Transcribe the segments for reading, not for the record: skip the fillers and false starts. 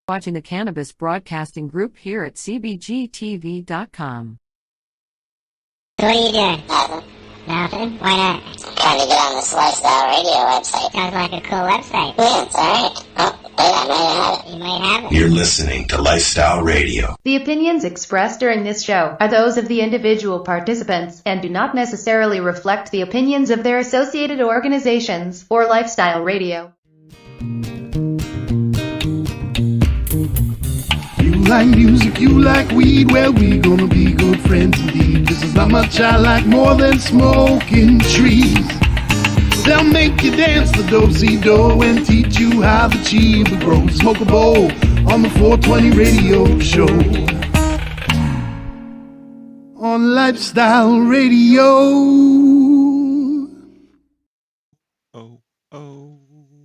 Watching the Cannabis Broadcasting Group here at cbgtv.com. What are you doing? Nothing. Nothing? Why not? Trying to get on this Lifestyle Radio website. Sounds like a cool website. Yeah, it's alright. Oh, wait, I might have it. You might have it. You're listening to Lifestyle Radio. The opinions expressed during this show are those of the individual participants and do not necessarily reflect the opinions of their associated organizations or Lifestyle Radio. You like music, you like weed, well, we gonna be good friends indeed. This is not much I like more than smoking trees. They'll make you dance the do-si-do and teach you how the chiba grows. Smoke a bowl on the 420 radio show. On Lifestyle Radio.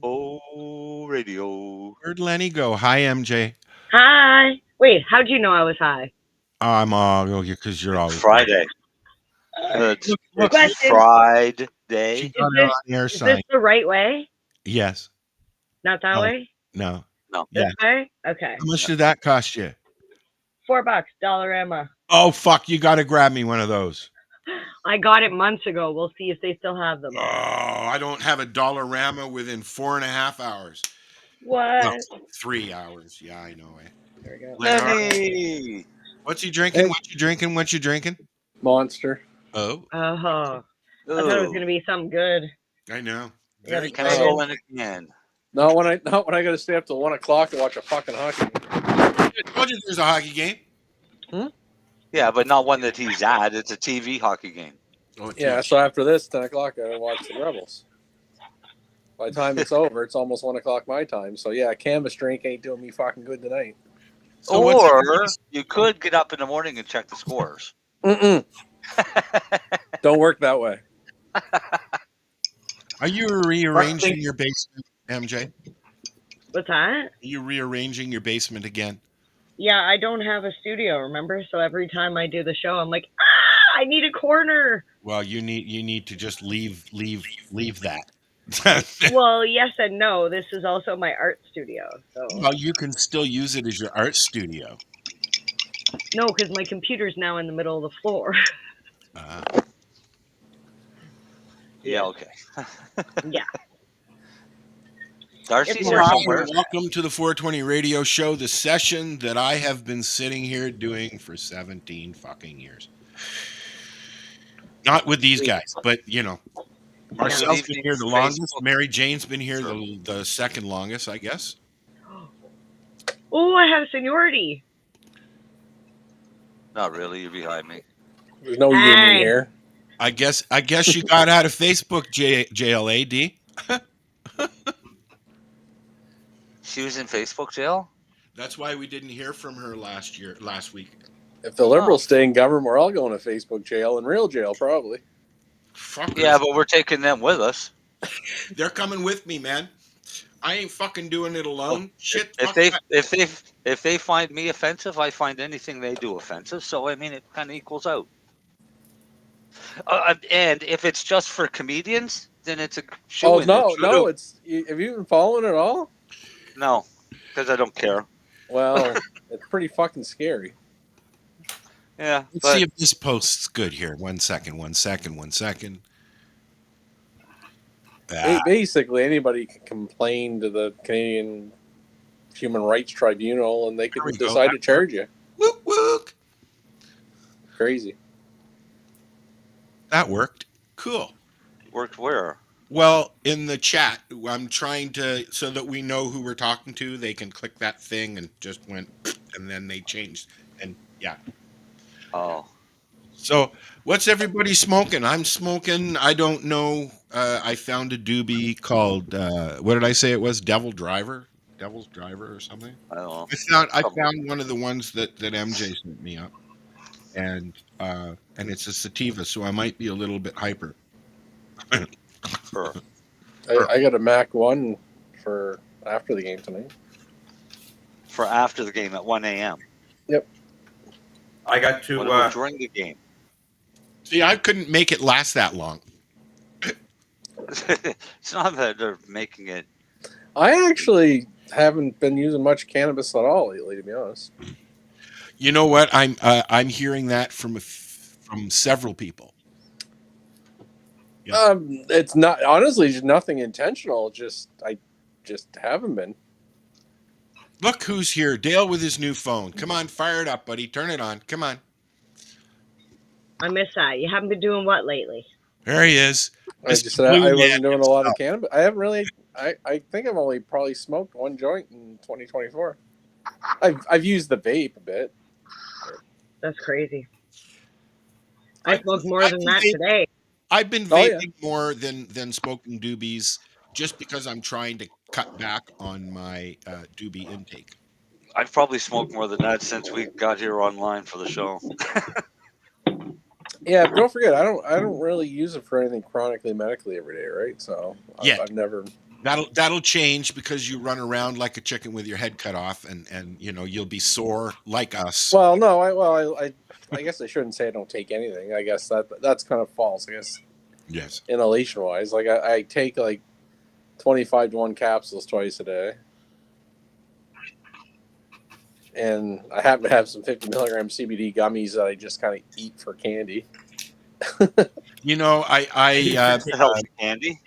Oh, radio. Where'd Lennie go? Hi, MJ. Hi. Wait, how'd you know I was high? I'm because you're always Friday. It's Question. Friday. She got it on the air Is sign. this the right way? Yes. Not that way? No. This Yeah. way? Okay. How much did that cost you? $4, Dollarama. Oh, fuck. You got to grab me one of those. I got it months ago. We'll see if they still have them. Oh, I don't have a Dollarama within 4.5 hours. What? No, 3 hours. Yeah, I know it. There we go. Lennie. What's he drinking? What you drinking? What you drinking? Monster. Oh. Oh. I thought it was going to be something good. I know. Very Can I go in again? Not when I got to stay up till 1 o'clock to watch a fucking hockey game. I told you there's a hockey game. Yeah, but not one that he's at. It's a TV hockey game. Oh, Yeah, so after this, 10 o'clock, I gotta watch the Rebels. By the time it's over, it's almost 1 o'clock my time. So yeah, a canvas drink ain't doing me fucking good tonight. So or you could get up in the morning and check the scores. Don't work that way. Are you rearranging your basement, MJ? What's that? Are you rearranging your basement again? Yeah, I don't have a studio, remember? So every time I do the show, I'm like, I need a corner. Well, you need to just leave that. Well, yes and no. This is also my art studio. So. Well, you can still use it as your art studio. No, because my computer's now in the middle of the floor. Yeah, okay. Yeah. Darcy's here Welcome somewhere. to the 420 Radio Show, the session that I have been sitting here doing for 17 fucking years. Not with these guys, but, you know. Marcel's been here the longest. Mary Jane's been here the second longest, I guess. Oh, I have seniority. Not really. You're behind me. There's no union here. I guess you got out of Facebook, JLAD. She was in Facebook jail? That's why we didn't hear from her last week. If the Liberals stay in government, we're all going to Facebook jail and real jail, probably. Fuckers. Yeah, but we're taking them with us. They're coming with me, man. I ain't fucking doing it alone. Shit. If they find me offensive, I find anything they do offensive. So I mean, it kind of equals out. And if it's just for comedians, then it's a show. No. Have you been following it at all? No, because I don't care. Well, it's pretty fucking scary. Yeah. Let's see if this post's good here. 1 second. Basically, anybody can complain to the Canadian Human Rights Tribunal, and they can decide to charge you. Wook wook. Crazy. That worked. Cool. Worked where? Well, in the chat, I'm trying to, so that we know who we're talking to, they can click that thing and just went, and then they changed. And yeah. Oh. So what's everybody smoking? I'm smoking, I don't know. I found a doobie called what did I say it was? Devil's Driver or something. I don't know. I found one of the ones that MJ sent me up, and it's a sativa, so I might be a little bit hyper. Sure. I got a Mac 1 for after the game tonight. For after the game at 1 a.m. Yep. I got to What about during the game? See, I couldn't make it last that long. It's not that they're making it. I actually haven't been using much cannabis at all lately, to be honest. You know what? I'm hearing that from several people. Yeah. It's not honestly just nothing intentional. I just haven't been. Look who's here, Dale with his new phone. Come on, fire it up, buddy. Turn it on. Come on. I miss that. You haven't been doing what lately? There he is. I just said I wasn't doing a lot of cannabis. I haven't really. I think I've only probably smoked one joint in 2024. I've used the vape a bit. That's crazy. I smoked more than that today. I've been vaping more than smoking doobies just because I'm trying to cut back on my doobie intake. I've probably smoked more than that since we got here online for the show. Yeah, don't forget, I don't really use it for anything chronically medically every day, right? So yeah, I've never. That'll change because you run around like a chicken with your head cut off, and you'll be sore like us. Well, no, I guess I shouldn't say I don't take anything. I guess that's kind of false. I guess. Yes. Inhalation wise, like I take like 25 to 1 capsules twice a day. And I happen to have some 50 milligram CBD gummies that I just kind of eat for candy. Candy.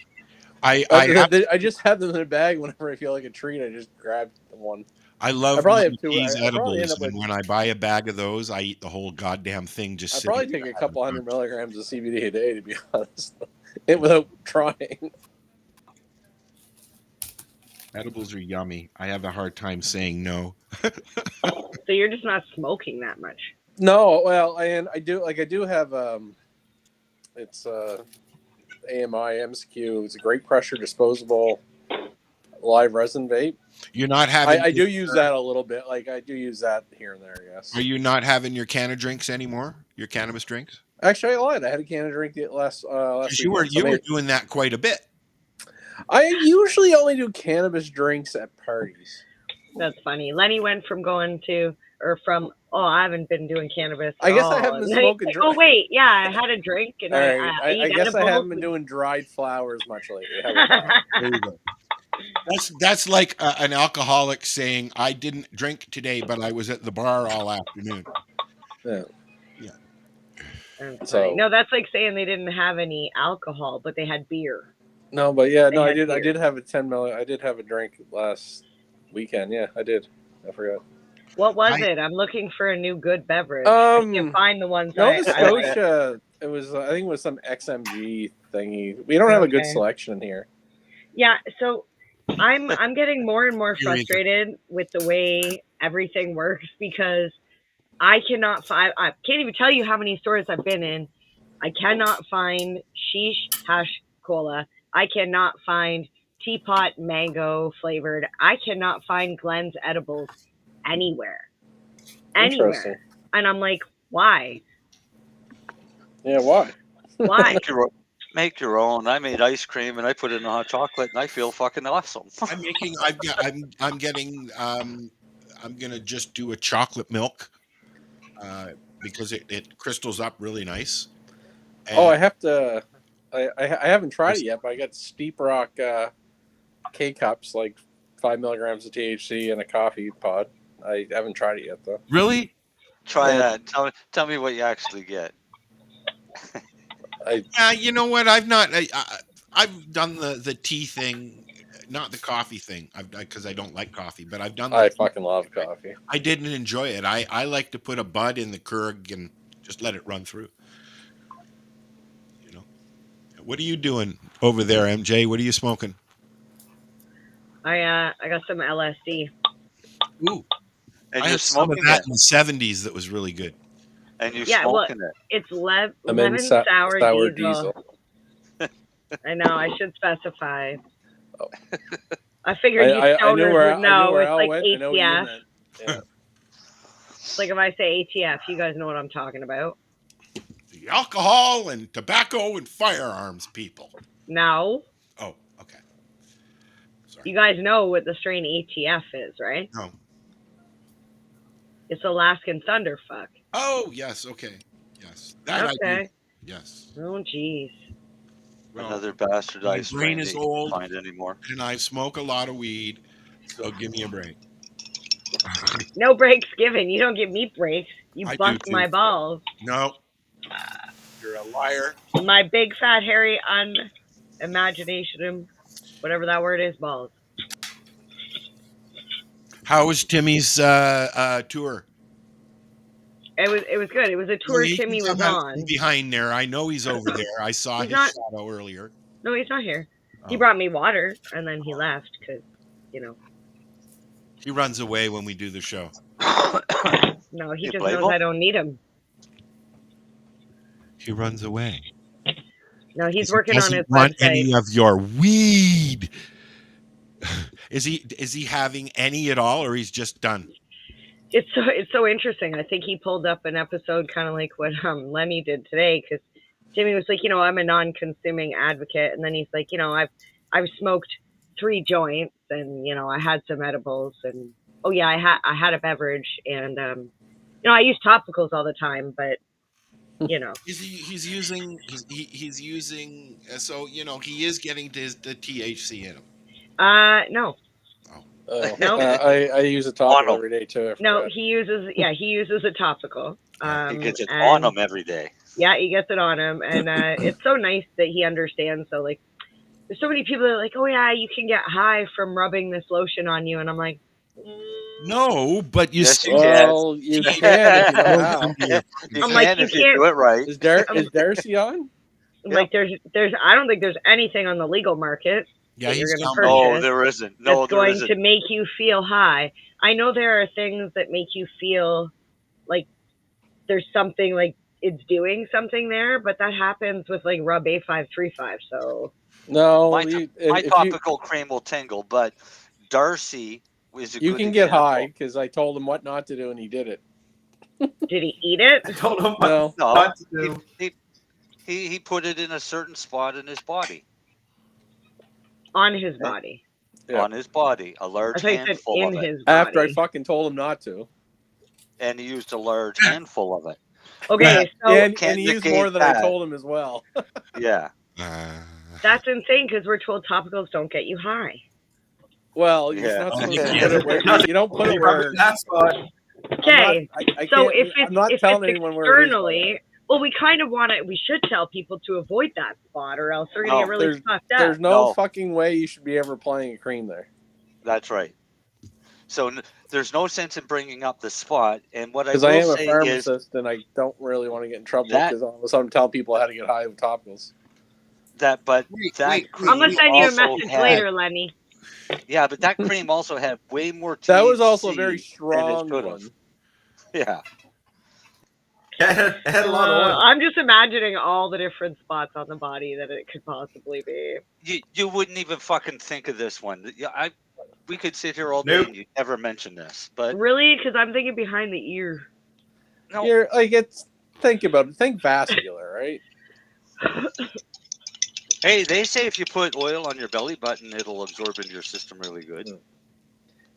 I just have them in a bag whenever I feel like a treat. I just grab one. I love these edibles, and when I buy a bag of those, I eat the whole goddamn thing. I probably take a couple 100 milligrams of CBD a day, to be honest, without trying. Edibles are yummy. I have a hard time saying no. So you're just not smoking that much? No, well, I do have it's AMI MSQ. It's a great pressure disposable live resin vape. You're not having. I do use that a little bit. Like I do use that here and there. Yes. Are you not having your can of drinks anymore? Your cannabis drinks? Actually, I lied. I had a can of drink last. You were doing that quite a bit. I usually only do cannabis drinks at parties. That's funny. Lenny went from I haven't been doing cannabis. I guess I haven't been smoking. Oh wait, yeah, I had a drink and I guess I haven't been doing dried flowers much lately. There you go. That's like an alcoholic saying, "I didn't drink today, but I was at the bar all afternoon." Yeah. So no, that's like saying they didn't have any alcohol, but they had beer. No, but yeah, no, I did. Beer. I did have a 10 ml. I did have a drink last weekend. Yeah, I did. I forgot. What was it? I'm looking for a new good beverage. I can find the ones. Nova Scotia. It was. I think it was some XMG thingy. We don't have a good selection in here. Yeah, so I'm getting more and more frustrated with the way everything works because I can't even tell you how many stores I've been in. I cannot find Sheesh Hash Cola. I cannot find Teapot Mango flavored. I cannot find Glenn's edibles anywhere. And I'm like, why? Yeah, why? Why? Make your own. I made ice cream and I put it in hot chocolate and I feel fucking awesome. I'm gonna just do a chocolate milk because it crystals up really nice. And I have to. I haven't tried it yet, but I got Steep Rock K cups, like 5 milligrams of THC in a coffee pod. I haven't tried it yet, though. Really? Try that. Tell me what you actually get. You know what? I've done the tea thing, not the coffee thing. Because I don't like coffee, but I've done. I fucking love coffee. I didn't enjoy it. I like to put a bud in the Keurig and just let it run through. What are you doing over there, MJ? What are you smoking? I got some LSD. Ooh. And I had some of that in the 70s that was really good. And you're smoking it. It's lemon sour diesel. I know. I should specify. Oh. I figured you I stoners knew where would know. where It's Al like went. I know what you ATF. meant. Yeah. Like if I say ATF, you guys know what I'm talking about. The alcohol and tobacco and firearms people. No. Oh, okay. Sorry. You guys know what the strain ATF is, right? No. It's Alaskan Thunderfuck. Oh, yes. Okay. Yes. That I Okay. do. Yes. Oh, jeez. Well, Another my bastardized brain strain is that you old. can't find anymore. And I smoke a lot of weed, so give me a break. No breaks given. You don't give me breaks. You I do bust too. my balls. No. You're a liar. My big fat hairy unimagination, whatever that word is, balls. How was Timmy's tour? It was good. It was a tour Timmy was on. Behind there. I know he's over there. I saw He's his not- shadow earlier. No, he's not here. He Oh. brought me water and then he left because, you know. He runs away when we do the show. No, he You just blame knows him? I don't need him. He runs away. No, he's He working on doesn't his want website. any of your weed. Is he having any at all, or he's just done? It's so interesting. I think he pulled up an episode kind of like what Lennie did today, because Jimmy was like, you know, I'm a non-consuming advocate, and then he's like, you know, I've smoked 3 joints, and you know, I had some edibles, and oh yeah, I had a beverage, and you know, I use topicals all the time, but you know, He's using. So you know, he is getting the THC in him. no. No, I use a topical every day too. No, he uses a topical. He gets it and- on him every day. Yeah, he gets it on him, and it's so nice that he understands. So like, there's so many people that are like, oh yeah, you can get high from rubbing this lotion on you, and I'm like, No, but you Yes, still. Well, you can if you know how. You I'm can like, you if you can't- do it right. Is Darcy on? like there's I don't think there's anything on the legal market. Yeah, that he's you're gonna down No, purchase there isn't. No, that's there going isn't. to make you feel high. I know there are things that make you feel like there's something like it's doing something there, but that happens with like Rub A535. So No, My if you, topical cream will tingle, but Darcy is a you good can get example. high because I told him what not to do and he did it. did he eat it? I told him No. No, not to do. he put it in a certain spot in his body. On his body. Yeah. On his body, a I large thought you said handful in of it, his body. After I fucking told him not to. and he used a large handful of it. Okay, so and can't he used negate more than I that. told him as well. Yeah, that's insane because we're told topicals don't get you high. Well, you're Yeah. not supposed Yeah. to put it where you don't put it You rub it where. in that spot. Okay, I so can't- if I'm it's not if telling it's anyone where it is, externally, well, we kind of want to. We should tell people to avoid that spot, or else they're gonna No, get really there's- fucked up. There's no No. fucking way you should be ever applying a cream there. that's right. So there's no sense in bringing up the spot. And what I Because will I am a say is pharmacist and I don't really want to get in trouble That- because all of a sudden tell people how to get high with topicals. that, but that wait. cream I'm gonna send you a also message had- later, Lennie. Yeah, but that cream also had way more THC. That was also a very than it strong should one. have. Yeah. Yeah, it had a lot of oil. I'm just imagining all the different spots on the body that it could possibly be. You wouldn't even fucking think of this one. We could sit here all day Nope. and you'd never mention this. But Really? Because I'm thinking behind the ear. no, You're like think about it. Think vascular, right? hey, they say if you put oil on your belly button, it'll absorb into your system really good.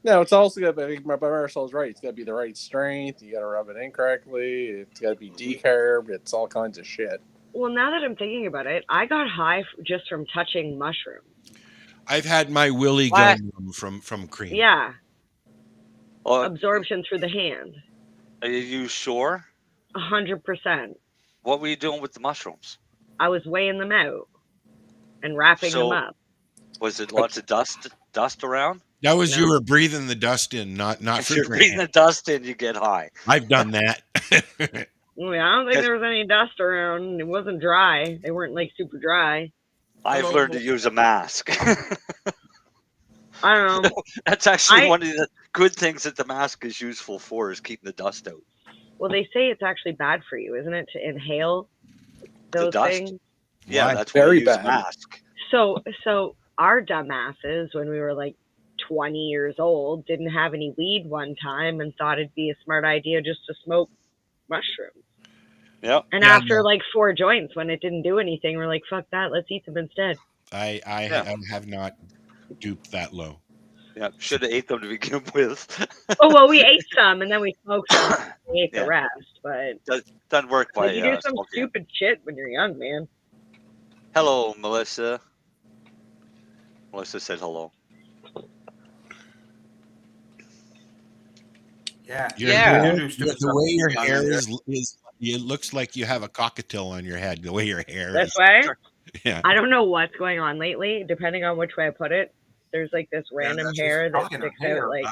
No, it's also got to be, Marcel's right. It's got to be the right strength. You got to rub it in correctly. It's got to be decarbed. It's all kinds of shit. Well, now that I'm thinking about it, I got high just from touching mushrooms. I've had my willy What? gum from cream. Yeah, Oh, absorption through the hand. are you sure? 100%. What were you doing with the mushrooms? I was weighing them out and wrapping So- them up. Was it lots of dust around? That was No. you were breathing the dust in, not If for you're breathing the dust in, you get high. I've done that. Well, I don't think there was any dust around. It wasn't dry. They weren't like super dry. I've Hello. learned to use a mask. I don't know. That's actually I- one of the good things that the mask is useful for, is keeping the dust out. Well, they say it's actually bad for you, isn't it, to inhale those dust? things? Yeah, Why? that's why Very I use bad. a mask. So our dumbasses, when we were like 20 years old, didn't have any weed one time and thought it'd be a smart idea just to smoke mushrooms. Yep. And Yeah, after no. like 4 joints, when it didn't do anything, we're like, fuck that, let's eat them instead. I Yeah. have not duped that low. Yeah, should have ate them to begin with. Oh, well, we ate some and then we smoked some. We ate the Yeah. rest, but Doesn't work by like, you do some smoking. stupid shit when you're young, man. Hello, Melissa. Melissa said hello. Yeah. The way your hair is, it looks like you have a cockatiel on your head. The way your hair This is. way? Yeah. I don't know what's going on lately, depending on which way I put it. There's like this random hair that sticks out like...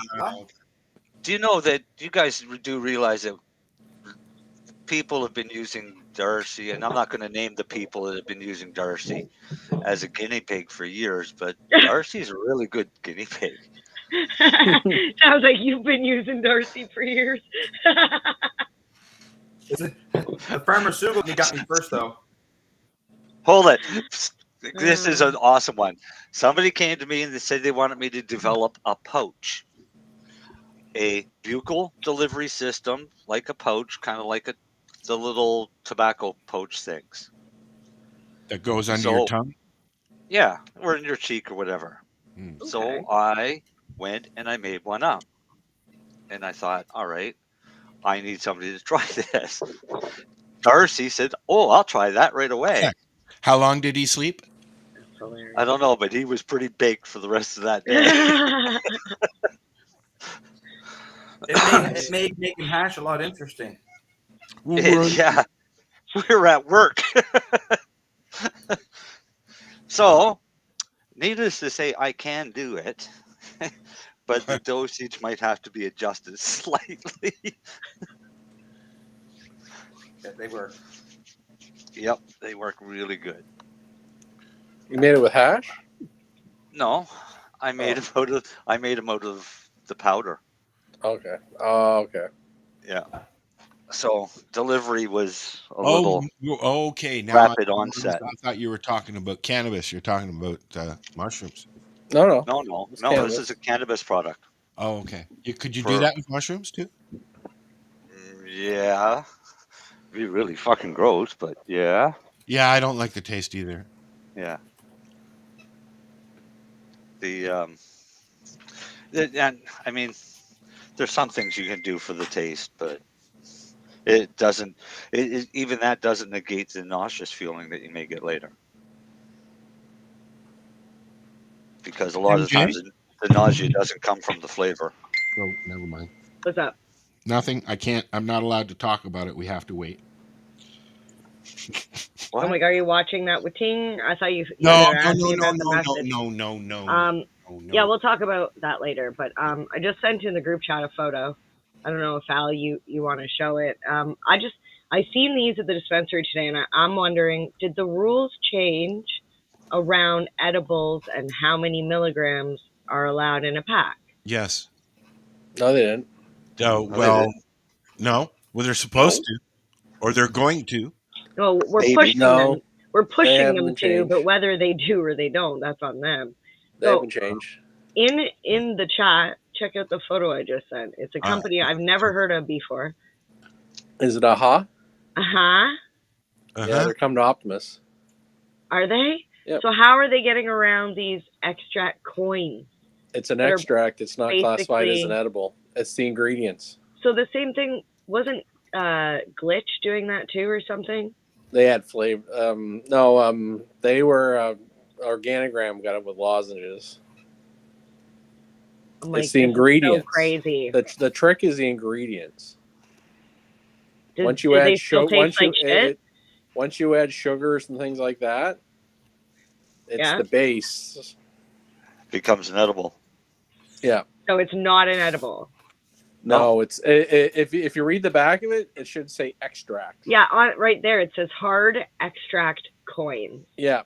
Do you know that you guys do realize that people have been using Darcy, and I'm not going to name the people that have been using Darcy as a guinea pig for years, but Darcy's a really good guinea pig. Sounds like you've been using Darcy for years. The pharmaceutical got me first, though. Hold it. This is an awesome one. Somebody came to me and they said they wanted me to develop a pouch. A buccal delivery system, like a pouch, kind of like the little tobacco pouch things. That goes under your tongue? Yeah, or in your cheek or whatever. Mm. So I went and I made one up. And I thought, all right, I need somebody to try this. Darcy said, oh, I'll try that right away. Yeah. How long did he sleep? I don't know, but he was pretty baked for the rest of that day. It made making hash a lot interesting. Yeah, we were at work. So, needless to say, I can do it, but the dosage might have to be adjusted slightly. Yeah, they work. Yep, they work really good. You made it with hash? No, I made them out of the powder. Okay. Oh, okay. Yeah. So delivery was a little okay. Now rapid onset. I thought you were talking about cannabis. You're talking about mushrooms. No. No. Cannabis. This is a cannabis product. Oh, okay. Could you do that with mushrooms too? Yeah. It'd be really fucking gross, but yeah. Yeah, I don't like the taste either. Yeah. And I mean, there's some things you can do for the taste, but it doesn't. Even that doesn't negate the nauseous feeling that you may get later. Because a lot of the times the nausea doesn't come from the flavor. Oh, never mind. What's up? Nothing. I can't. I'm not allowed to talk about it. We have to wait. What? Oh my God, are you watching that with Ting? I thought you. No. Yeah, we'll talk about that later. But I just sent you in the group chat a photo. I don't know if Al, you want to show it. I seen these at the dispensary today, and I'm wondering, did the rules change around edibles and how many milligrams are allowed in a pack? Yes. No, they didn't. No. Well, no. Well, they're supposed to, or they're going to. No, we're pushing them. We're pushing them to, but whether they do or they don't, that's on them. They haven't changed. In the chat, check out the photo I just sent. It's a company I've never heard of before. Is it AHA? Uh-huh. Yeah, they're coming to Optimus. Are they? Yep. So how are they getting around these extract coins? It's an extract. It's not classified as an edible. It's the ingredients. So the same thing, wasn't Glitch doing that too or something? They had flavor. They were Organigram got it with lozenges. It's the ingredients. So crazy. The trick is the ingredients. Once you add sugars and things like that, it's the base. Becomes an edible. Yeah. So it's not an edible. No, it's if you read the back of it, it should say extract. Yeah, right there it says hard extract coin. Yeah.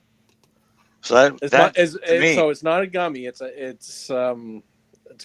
So it's not a gummy. It's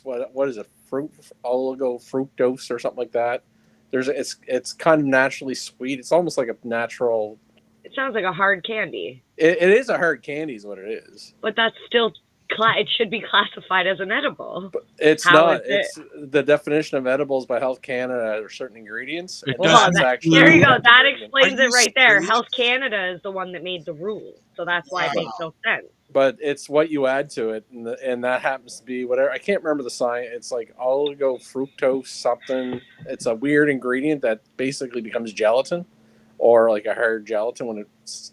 what is it? Fructose or something like that. It's kind of naturally sweet. It's almost like a natural It sounds like a hard candy. It is a hard candy, is what it is. But that's still it should be classified as an edible. But it's How not. is it? It's the definition of edibles by Health Canada are certain ingredients. There you go. That explains it right there. Health Canada is the one that made the rules, so that's why it makes no sense. But it's what you add to it, and that happens to be whatever. I can't remember the science. It's like oligofructose something. It's a weird ingredient that basically becomes gelatin, or like a hard gelatin when it's.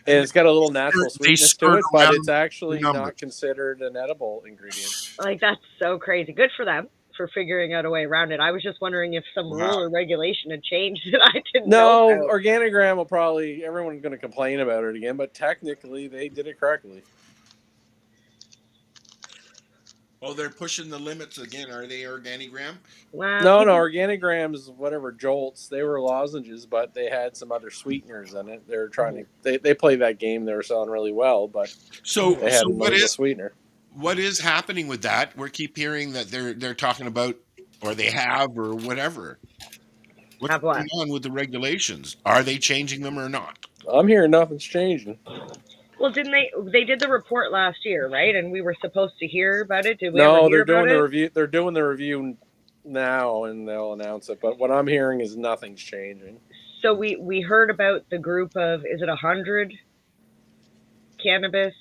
And it's got a little natural sweetness to it, but it's actually not considered an edible ingredient. Like, that's so crazy. Good for them for figuring out a way around it. I was just wondering if some rule or regulation had changed that I didn't know. No, Organigram will probably, everyone's going to complain about it again, but technically they did it correctly. Oh, they're pushing the limits again. Are they Organigram? No, Organigrams, whatever, Jolts, they were lozenges, but they had some other sweeteners in it. They were trying to, they played that game. They were selling really well, but they had a sweetener. What is happening with that? We keep hearing that they're talking about, or they have, or whatever. What's going on with the regulations? Are they changing them or not? I'm hearing nothing's changing. Well, didn't they did the report last year, right? And we were supposed to hear about it. Did we? No, they're doing the review. They're doing the review now, and they'll announce it. But what I'm hearing is nothing's changing. So we heard about the group of, is it 100 cannabis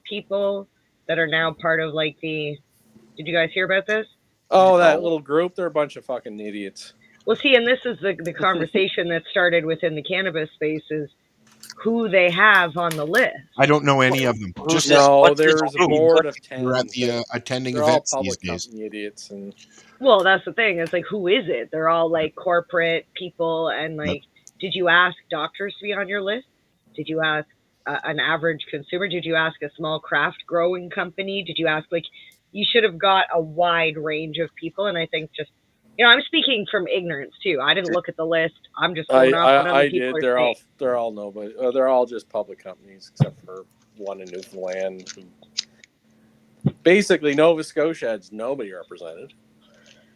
people that are now part of like the? Did you guys hear about this? Oh, that little group. They're a bunch of fucking idiots. Well, see, and this is the conversation that started within the cannabis space is who they have on the list. I don't know any of them. Just there's a board of 10. We're at the attending they're events all these public days. Idiots and. Well, that's the thing. It's like, who is it? They're all like corporate people, and like, did you ask doctors to be on your list? Did you ask an average consumer? Did you ask a small craft growing company? Did you ask you should have got a wide range of people, and I think just. I'm speaking from ignorance too. I didn't look at the list. I'm just going off what other people are saying. They're all nobody. They're all just public companies, except for one in Newfoundland. Basically, Nova Scotia has nobody represented.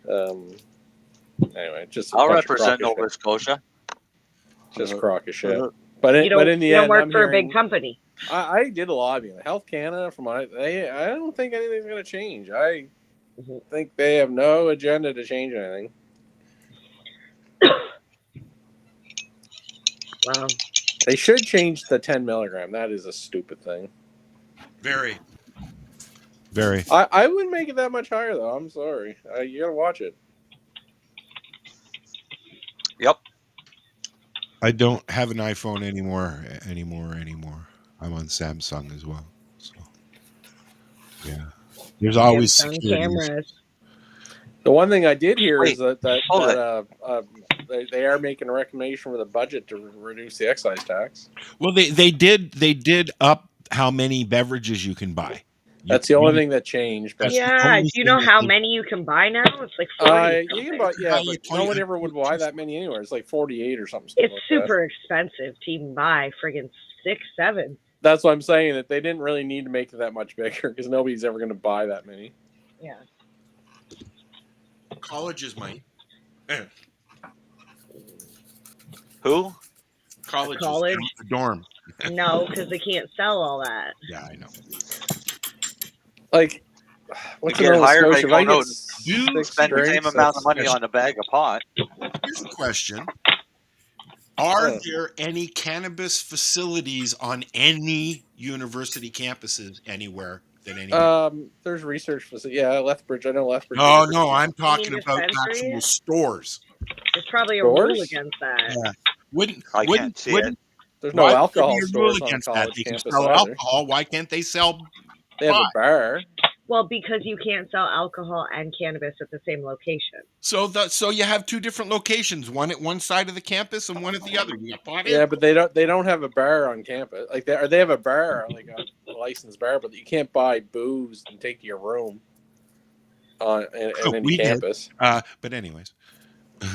Anyway, just I'll represent Nova Scotia. Just crock of shit. But in the end, you don't work for a big company. I did a lobbying. Health Canada, I don't think anything's going to change. I think they have no agenda to change anything. Wow. They should change the 10 milligram. That is a stupid thing. Very. I wouldn't make it that much higher, though. I'm sorry. You got to watch it. Yep. I don't have an iPhone anymore. I'm on Samsung as well. So, yeah. There's always cameras. The one thing I did hear is that they are making a recommendation for the budget to reduce the excise tax. Well, they did up how many beverages you can buy. That's the only thing that changed. Do you know how many you can buy now? It's like 40. You can buy, but no one ever would buy that many anywhere. It's like 48 or something. It's super expensive to even buy friggin' 6, 7. That's what I'm saying, that they didn't really need to make it that much bigger because nobody's ever going to buy that many. Yeah. Colleges might. Who? College. The dorm. No, because they can't sell all that. Yeah, I know. Like, what's to get hired? You spend the same drinks, amount of money on a bag of pot. Here's a question. Are there any cannabis facilities on any university campuses anywhere that any? There's research facilities. Yeah, Lethbridge. I know Lethbridge. No, I'm talking about actual stores. There's probably a rule against that. Yeah. There's no alcohol stores rule against on that. college They can campus sell either. alcohol. Why can't they sell? They have a bar. Well, because you can't sell alcohol and cannabis at the same location. So you have two different locations, one at one side of the campus and one at the other. You got pot in? Yeah, but they don't have a bar on campus. Like they have a bar, like a licensed bar, but you can't buy booze and take to your room on any campus. But anyways.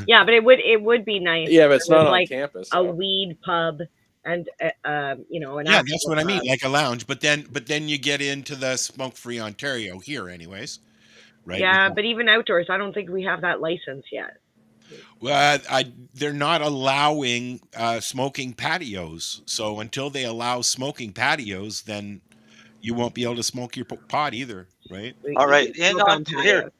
Yeah, but it would be nice. Yeah, but it's not on like campus. A weed pub and an that's what I mean, like a lounge. But then you get into the smoke-free Ontario here, anyways, right? Yeah, but even outdoors, I don't think we have that license yet. Well, they're not allowing smoking patios. So until they allow smoking patios, then you won't be able to smoke your pot either, right? All right. Patio.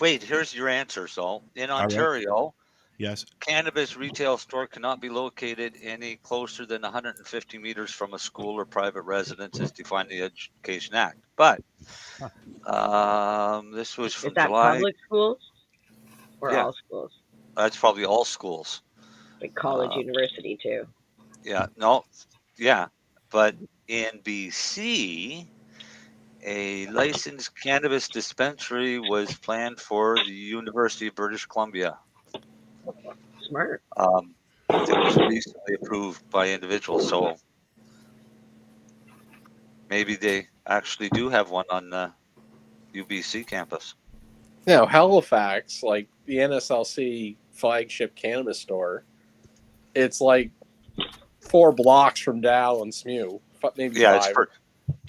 Here's your answer, Saul. In All right. Ontario, Yes. cannabis retail store cannot be located any closer than 150 meters from a school or private residence as defined in the Education Act. But this was from Is that July. public schools or Yeah. all schools? That's probably all schools. Like college, university too. Yeah. No. Yeah. But in BC, a licensed cannabis dispensary was planned for the University of British Columbia. Smart. It was recently approved by individuals, so maybe they actually do have one on the UBC campus. Now, Halifax, like the NSLC flagship cannabis store, it's like 4 blocks from Dow and Smew. Maybe Yeah, 5.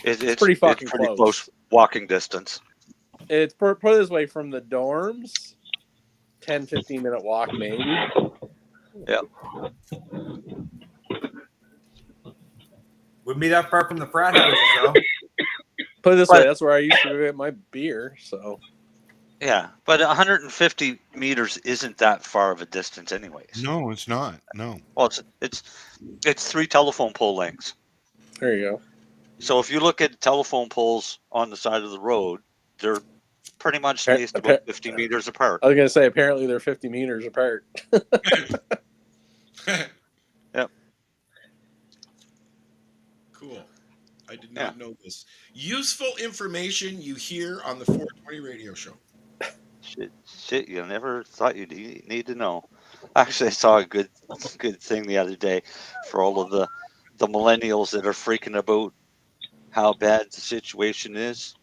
it's pretty fucking close walking distance. It's put it this way, from the dorms, 10, 15-minute walk maybe. Yeah. Wouldn't be that far from the frat houses, though. Put it this way, that's where I used to get my beer. So Yeah, but 150 meters isn't that far of a distance, anyways. No, it's not. No. Well, it's 3 telephone pole lengths. There you go. So if you look at telephone poles on the side of the road, they're pretty much spaced about 50 meters apart. I was going to say, apparently they're 50 meters apart. Yep. Cool. I did not know this. Useful information you hear on the 420 radio show. Shit, you never thought you'd need to know. Actually, I saw a good thing the other day for all of the millennials that are freaking about how bad the situation is.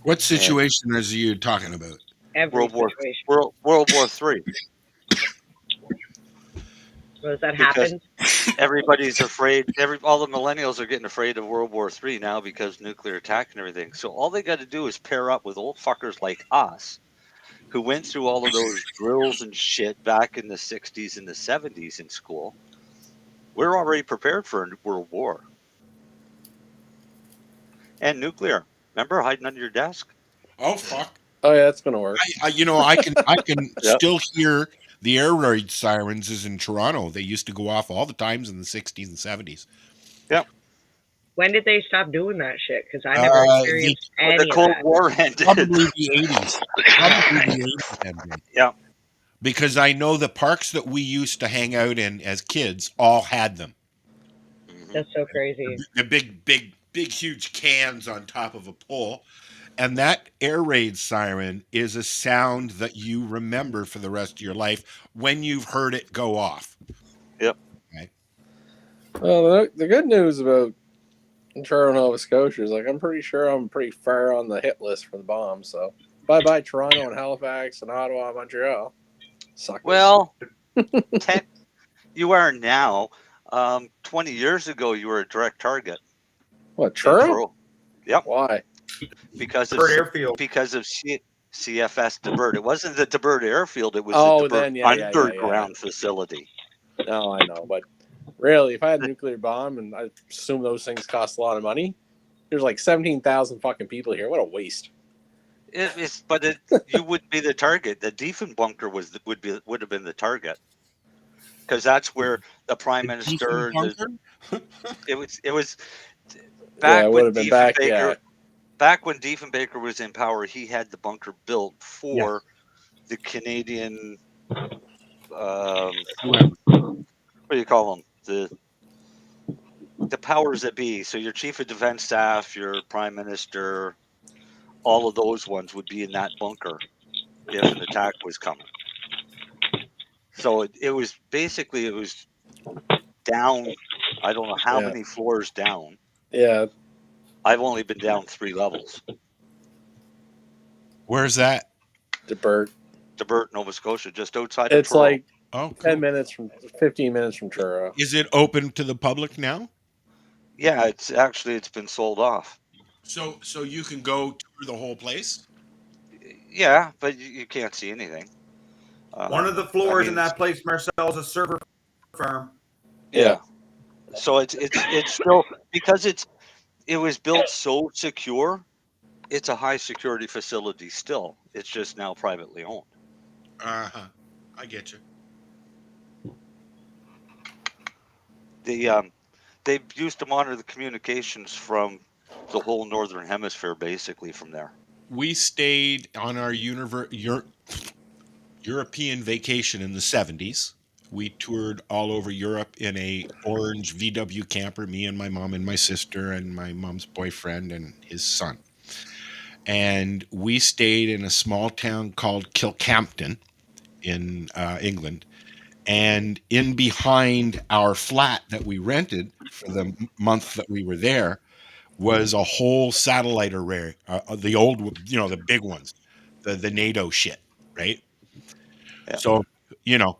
What situation is you talking about? World War III. Was that happened? Everybody's afraid. All the millennials are getting afraid of World War III now because nuclear attack and everything. So all they got to do is pair up with old fuckers like us, who went through all of those drills and shit back in the 60s and the 70s in school. We're already prepared for a world war. And nuclear. Remember hiding under your desk? Oh fuck! Oh yeah, that's gonna work. I can still hear the air raid sirens is in Toronto. They used to go off all the times in the 60s and 70s. Yep. When did they stop doing that shit? Because I never experienced any the Cold of that. War ended. Probably the 80s. Probably the 80s ended. Yeah. Because I know the parks that we used to hang out in as kids all had them. That's so crazy. The big, huge cans on top of a pole. And that air raid siren is a sound that you remember for the rest of your life when you've heard it go off. Yep. Right. Well, the good news about Toronto, Nova Scotia is, like, I'm pretty sure I'm pretty far on the hit list for the bombs. So bye-bye Toronto and Halifax and Ottawa and Montreal. Suckers. Well, you are now. 20 years ago, you were a direct target. What, Toronto? Yep. Why? Because of Airfield. CFS Debert. It wasn't the Debert airfield. It was the Debert underground facility. No, I know, but really, if I had a nuclear bomb, and I assume those things cost a lot of money, there's like 17,000 fucking people here. What a waste! You would be the target. The Diefen bunker would have been the target, because that's where the prime minister. It was back when Diefenbaker. Back when Diefenbaker was in power, he had the bunker built for the Canadian. What do you call them? The powers that be. So your chief of defense staff, your prime minister, all of those ones would be in that bunker if an attack was coming. So it was basically down. I don't know how many floors down. Yeah. I've only been down 3 levels. Where's that? Debert, Nova Scotia, just outside it's of Toronto. Like 15 minutes from Toronto. Is it open to the public now? Yeah, it's been sold off. So you can go tour the whole place? Yeah, but you can't see anything. One of the floors in that place, Marcel, is a server farm. Yeah. So it's still, because it was built so secure. It's a high security facility still. It's just now privately owned. I get you. They used to monitor the communications from the whole northern hemisphere, basically from there. We stayed on our European vacation in the 70s. We toured all over Europe in a orange VW camper, me and my mom and my sister and my mom's boyfriend and his son. And we stayed in a small town called Kilcampton in England. And in behind our flat that we rented for the month that we were there was a whole satellite array, the old, the big ones, the NATO shit, right? Yeah. So,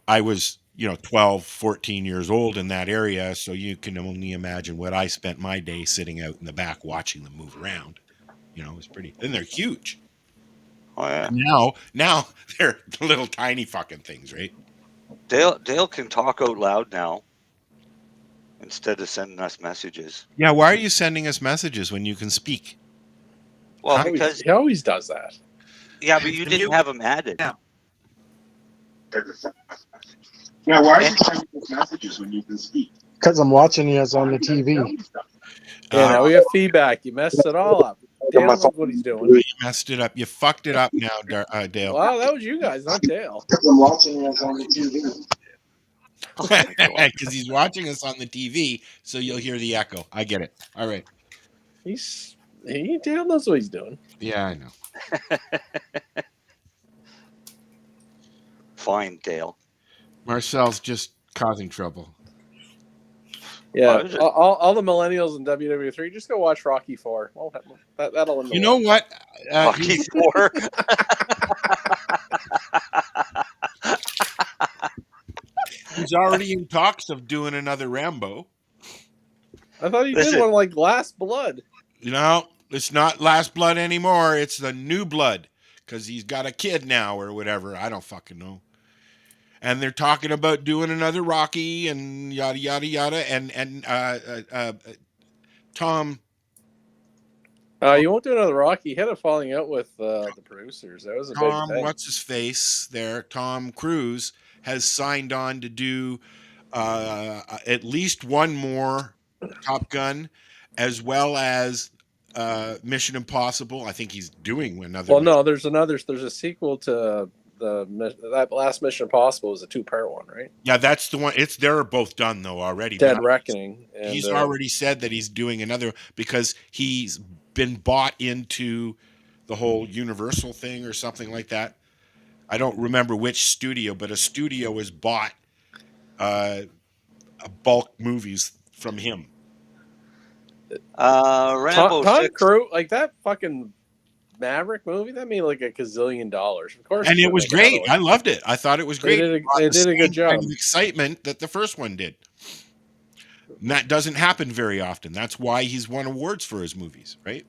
I was, 12, 14 years old in that area. So you can only imagine what I spent my day sitting out in the back watching them move around. It was pretty, and they're huge. Oh yeah. Now they're little tiny fucking things, right? Dale can talk out loud now instead of sending us messages. Yeah, why are you sending us messages when you can speak? Well, because he always does that. Yeah, but you didn't have them added. Yeah. Yeah, why are you sending us messages when you can speak? Because I'm watching you on the TV. Yeah, now we have feedback. You messed it all up. Dale knows what he's doing. You messed it up. You fucked it up now, Dale. Well, that was you guys, not Dale. Because I'm watching you on the TV. Because he's watching us on the TV, so you'll hear the echo. I get it. All right. Dale knows what he's doing. Yeah, I know. Fine, Dale. Marcel's just causing trouble. Yeah, all the millennials in WW3, just go watch Rocky 4. Well, that'll annoy. You know what? Rocky 4. He's already in talks of doing another Rambo. I thought he did one like Last Blood. It's not Last Blood anymore. It's the New Blood because he's got a kid now or whatever. I don't fucking know. And they're talking about doing another Rocky and yada yada yada. And Tom. You won't do another Rocky. He had a falling out with the producers. That was a big thing. What's his face there? Tom Cruise has signed on to do at least one more Top Gun, as well as Mission Impossible. I think he's doing another. Well, no, there's a sequel to that last Mission Impossible was a 2-part one, right? Yeah, that's the one. They're both done though already. Dead Reckoning. And, he's already said that he's doing another because he's been bought into the whole Universal thing or something like that. I don't remember which studio, but a studio has bought a bulk movies from him. Rambo Tom 6. Cruise, like that fucking Maverick movie, that made like $1 gazillion. Of course, And it was great. I loved it. I thought it was great. They did a good job. Kind of excitement that the first one did. And that doesn't happen very often. That's why he's won awards for his movies, right?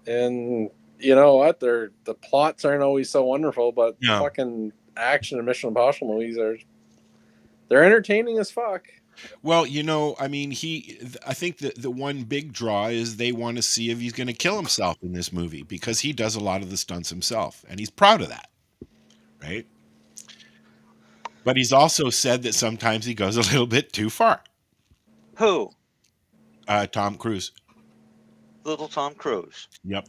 And you know what? The plots aren't always so wonderful, but No. fucking action and Mission Impossible movies they're entertaining as fuck. Well, I think the one big draw is they want to see if he's going to kill himself in this movie because he does a lot of the stunts himself, and he's proud of that, right? But he's also said that sometimes he goes a little bit too far. Who? Tom Cruise. Little Tom Cruise. Yep.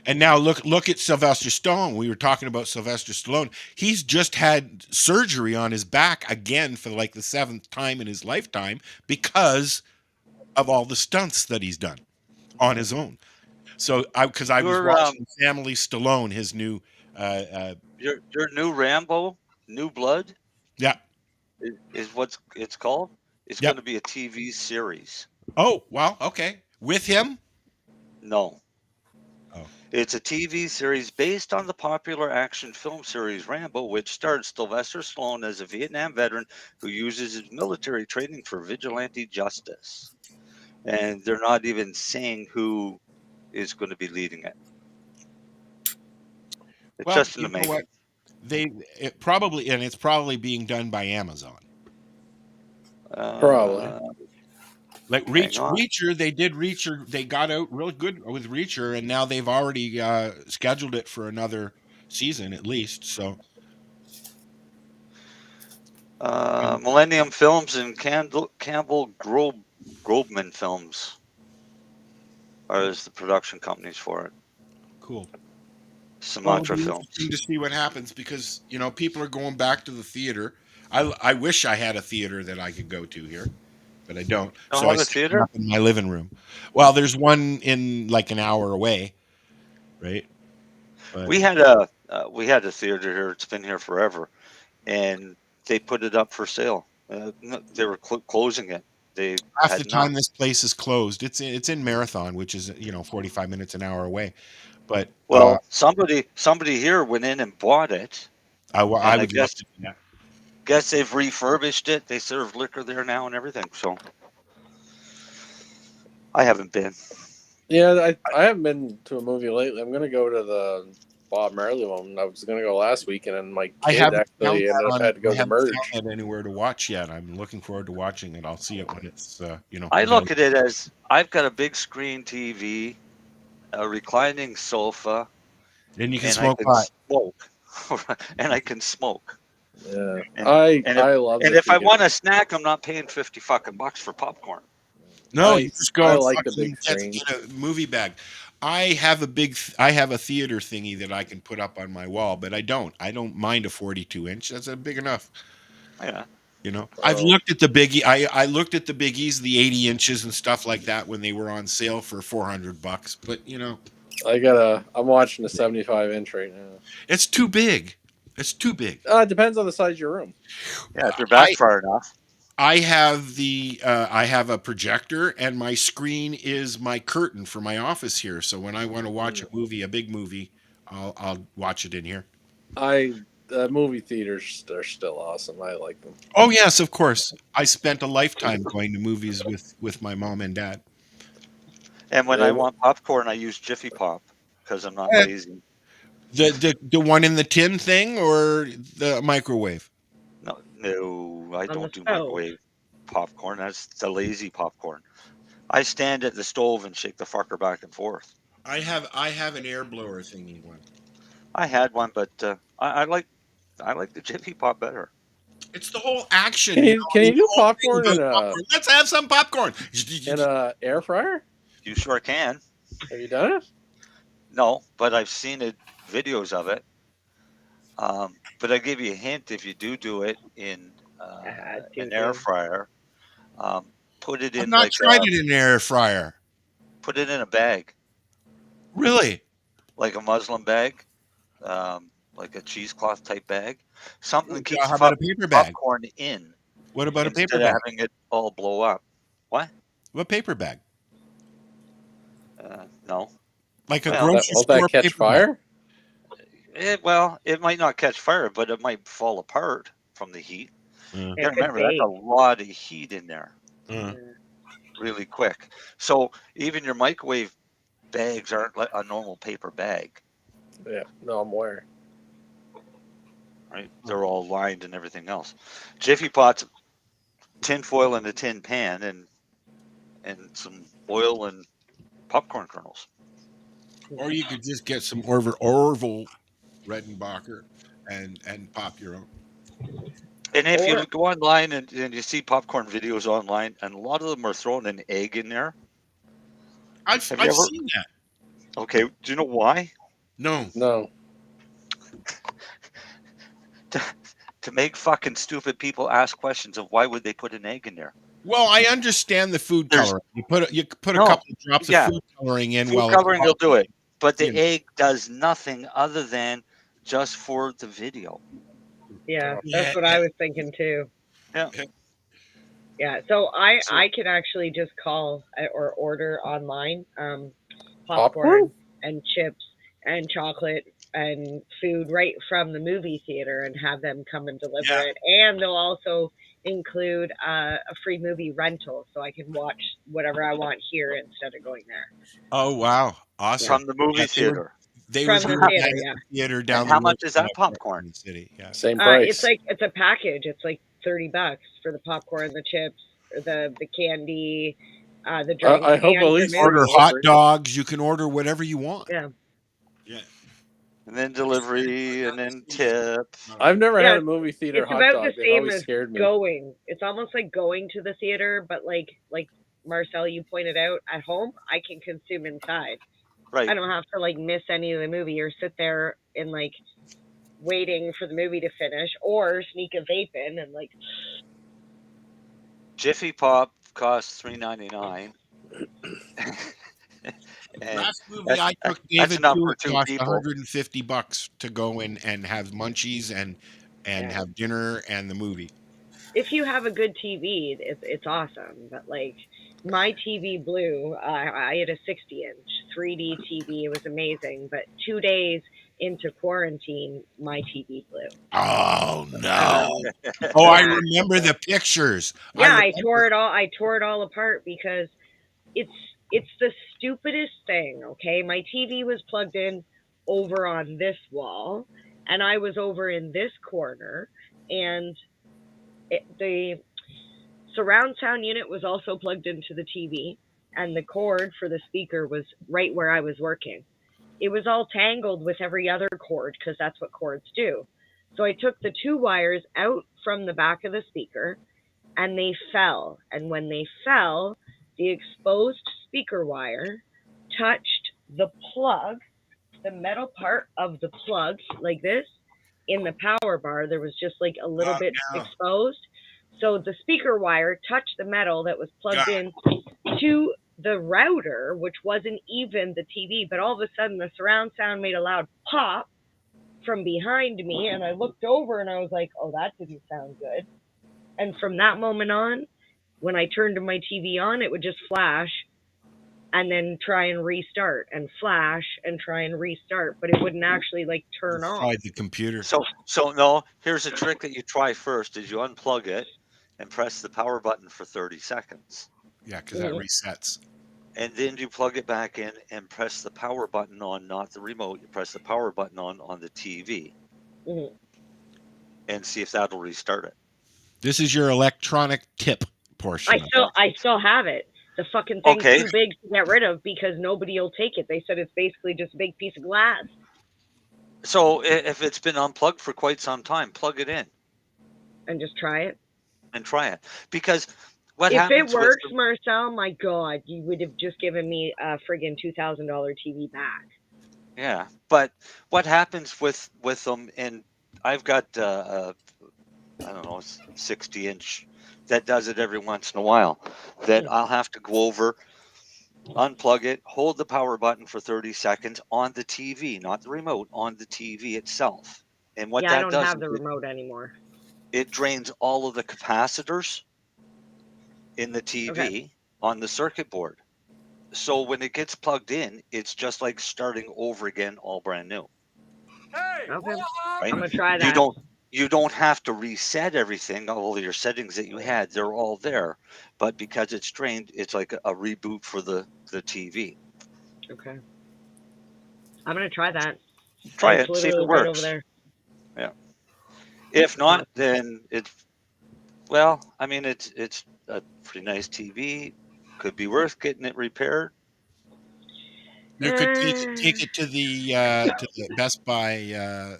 And now look at Sylvester Stallone. We were talking about Sylvester Stallone. He's just had surgery on his back again for like the 7th time in his lifetime because of all the stunts that he's done on his own. So I was watching Family Stallone, his new your new Rambo, New Blood. Yeah, is what it's called. It's going to be a TV series. Oh, well, okay. With him? No. Oh. It's a TV series based on the popular action film series Rambo, which stars Sylvester Stallone as a Vietnam veteran who uses his military training for vigilante justice. And they're not even saying who is going to be leading it. It's just an amazing. It's probably being done by Amazon. Probably. Like Reacher, they did Reacher. They got out real good with Reacher, and now they've already scheduled it for another season at least. So, Millennium Films and Campbell Grobman Films are the production companies for it. Cool. Sumatra Films. Interesting to see what happens because people are going back to the theater. I wish I had a theater that I could go to here, but I don't. So I set it up in my living room. Well, there's one in like an hour away, right? But we had a theater here. It's been here forever, and they put it up for sale. They were closing it. Half the time this place is closed. It's in Marathon, which is 45 minutes an hour away. But somebody here went in and bought it. I guess they've refurbished it. They serve liquor there now and everything. So I haven't been. Yeah, I haven't been to a movie lately. I'm gonna go to the Bob Marley one. I was gonna go last week, and then my kid actually ended up had to go to Merge. I haven't found it anywhere to watch yet. I'm looking forward to watching it. I'll see it when it's I look at it as I've got a big screen TV, a reclining sofa, and you can smoke pot. And I can smoke. Yeah, I love it. And if I want a snack, I'm not paying $50 for popcorn. No, you just go. I like the big screen. Get a movie bag. I have a theater thingy that I can put up on my wall, but I don't mind a 42-inch. That's big enough. Yeah. I've looked at the biggie. I looked at the biggies, the 80 inches and stuff like that when they were on sale for $400. But I'm watching the 75-inch right now. It's too big. It's too big. It depends on the size of your room. Yeah, if you're back far enough. I have I have a projector, and my screen is my curtain for my office here. So when I want to watch a big movie, I'll watch it in here. Movie theaters are still awesome. I like them. Oh yes, of course. I spent a lifetime going to movies with my mom and dad. And when I want popcorn, I use Jiffy Pop because I'm not lazy. The one in the tin thing or the microwave? No, I don't do microwave popcorn. That's the lazy popcorn. I stand at the stove and shake the fucker back and forth. I have an air blower thingy one. I had one, but I like the Jiffy Pop better. It's the whole action. Can you do popcorn in Let's have some popcorn in a air fryer? You sure can. Have you done it? No, but I've seen videos of it. But I give you a hint: if you do it in an air fryer, put it in. I've not tried it in an air fryer. Put it in a bag. Really? Like a muslin bag, like a cheesecloth type bag, something that keeps how about a paper bag? Popcorn in. What about a paper bag? Instead of having it all blow up. What? What paper bag? No. Like a grocery store that catch paper fire? Bag. It might not catch fire, but it might fall apart from the heat. You gotta remember, that's a lot of heat in there. Really quick. So even your microwave bags aren't like a normal paper bag. Yeah, no, I'm aware. Right? They're all lined and everything else. Jiffy Pot's tin foil in a tin pan and some oil and popcorn kernels. Or you could just get some Orville Redenbacher and pop your own. And if you go online and you see popcorn videos online, and a lot of them are throwing an egg in there. I've seen that. Okay, do you know why? No. To make fucking stupid people ask questions of why would they put an egg in there. Well, I understand the food coloring. You put a couple of drops of food coloring in. Food coloring will do it, but the egg does nothing other than just for the video. Yeah, that's what I was thinking too. Yeah. Yeah, so I can actually just call or order online popcorn and chips and chocolate and food right from the movie theater and have them come and deliver it. And they'll also include a free movie rental, so I can watch whatever I want here instead of going there. Oh wow, awesome! From the movie theater. They From was the in the theater, theater down And the how much road is that from popcorn? the city. Yeah. Same price. It's a package. It's like $30 for the popcorn, the chips, the candy, the drinks. I hope and at the least movie. Order hot dogs. You can order whatever you want. Yeah. Yeah. And then delivery, and then tip. I've never Yeah, had a movie theater It's hot about dog. the They've same always as scared me. going. It's almost like going to the theater, but like Marcel, you pointed out, at home, I can consume inside. Right. I don't have to like miss any of the movie or sit there and like waiting for the movie to finish or sneak a vape in and like. Jiffy Pop costs $3.99. Last movie I took David that's enough to for it two cost people. $150 to go in and have munchies and have dinner and the movie. If you have a good TV, it's awesome. But like my TV blew. I had a 60-inch 3D TV. It was amazing. But 2 days into quarantine, my TV blew. Oh no! Oh, I remember the pictures. Yeah, I tore it all. I tore it all apart because it's the stupidest thing. Okay, my TV was plugged in over on this wall, and I was over in this corner, and the surround sound unit was also plugged into the TV, and the cord for the speaker was right where I was working. It was all tangled with every other cord because that's what cords do. So I took the two wires out from the back of the speaker, and they fell. And when they fell, the exposed speaker wire touched the plug, the metal part of the plug, like this. In the power bar, there was just like a little bit exposed. So the speaker wire touched the metal that was plugged in to the router, which wasn't even the TV, but all of a sudden the surround sound made a loud pop from behind me, and I looked over and I was like, oh, that didn't sound good. And from that moment on, when I turned my TV on, it would just flash and then try and restart and flash and try and restart, but it wouldn't actually like turn off. Tried the computer. So no, here's a trick that you try first is you unplug it and press the power button for 30 seconds. Yeah, because that resets. And then you plug it back in and press the power button on, not the remote. You press the power button on the TV and see if that'll restart it. This is your electronic tip portion. I still have it. The fucking thing's too big to get rid of because nobody will take it. They said it's basically just a big piece of glass. So if it's been unplugged for quite some time, plug it in. And just try it? And try it. Because what if happens it works, Marcel, my God, you would have just given me a friggin' $2,000 TV back. Yeah, but what happens with them, and I've got, I don't know, 60-inch that does it every once in a while, that I'll have to go over, unplug it, hold the power button for 30 seconds on the TV, not the remote, on the TV itself. And what that does, I don't have the remote anymore. It drains all of the capacitors in the TV on the circuit board. So when it gets plugged in, it's just like starting over again, all brand new. Hey, okay. Right? I'm gonna try that. You don't have to reset everything. All your settings that you had, they're all there. But because it's drained, it's like a reboot for the TV. Okay. I'm gonna try that. Try it, see if it works. Right over there. Yeah. If not, then it's it's a pretty nice TV. Could be worth getting it repaired. You could take it to the Best Buy.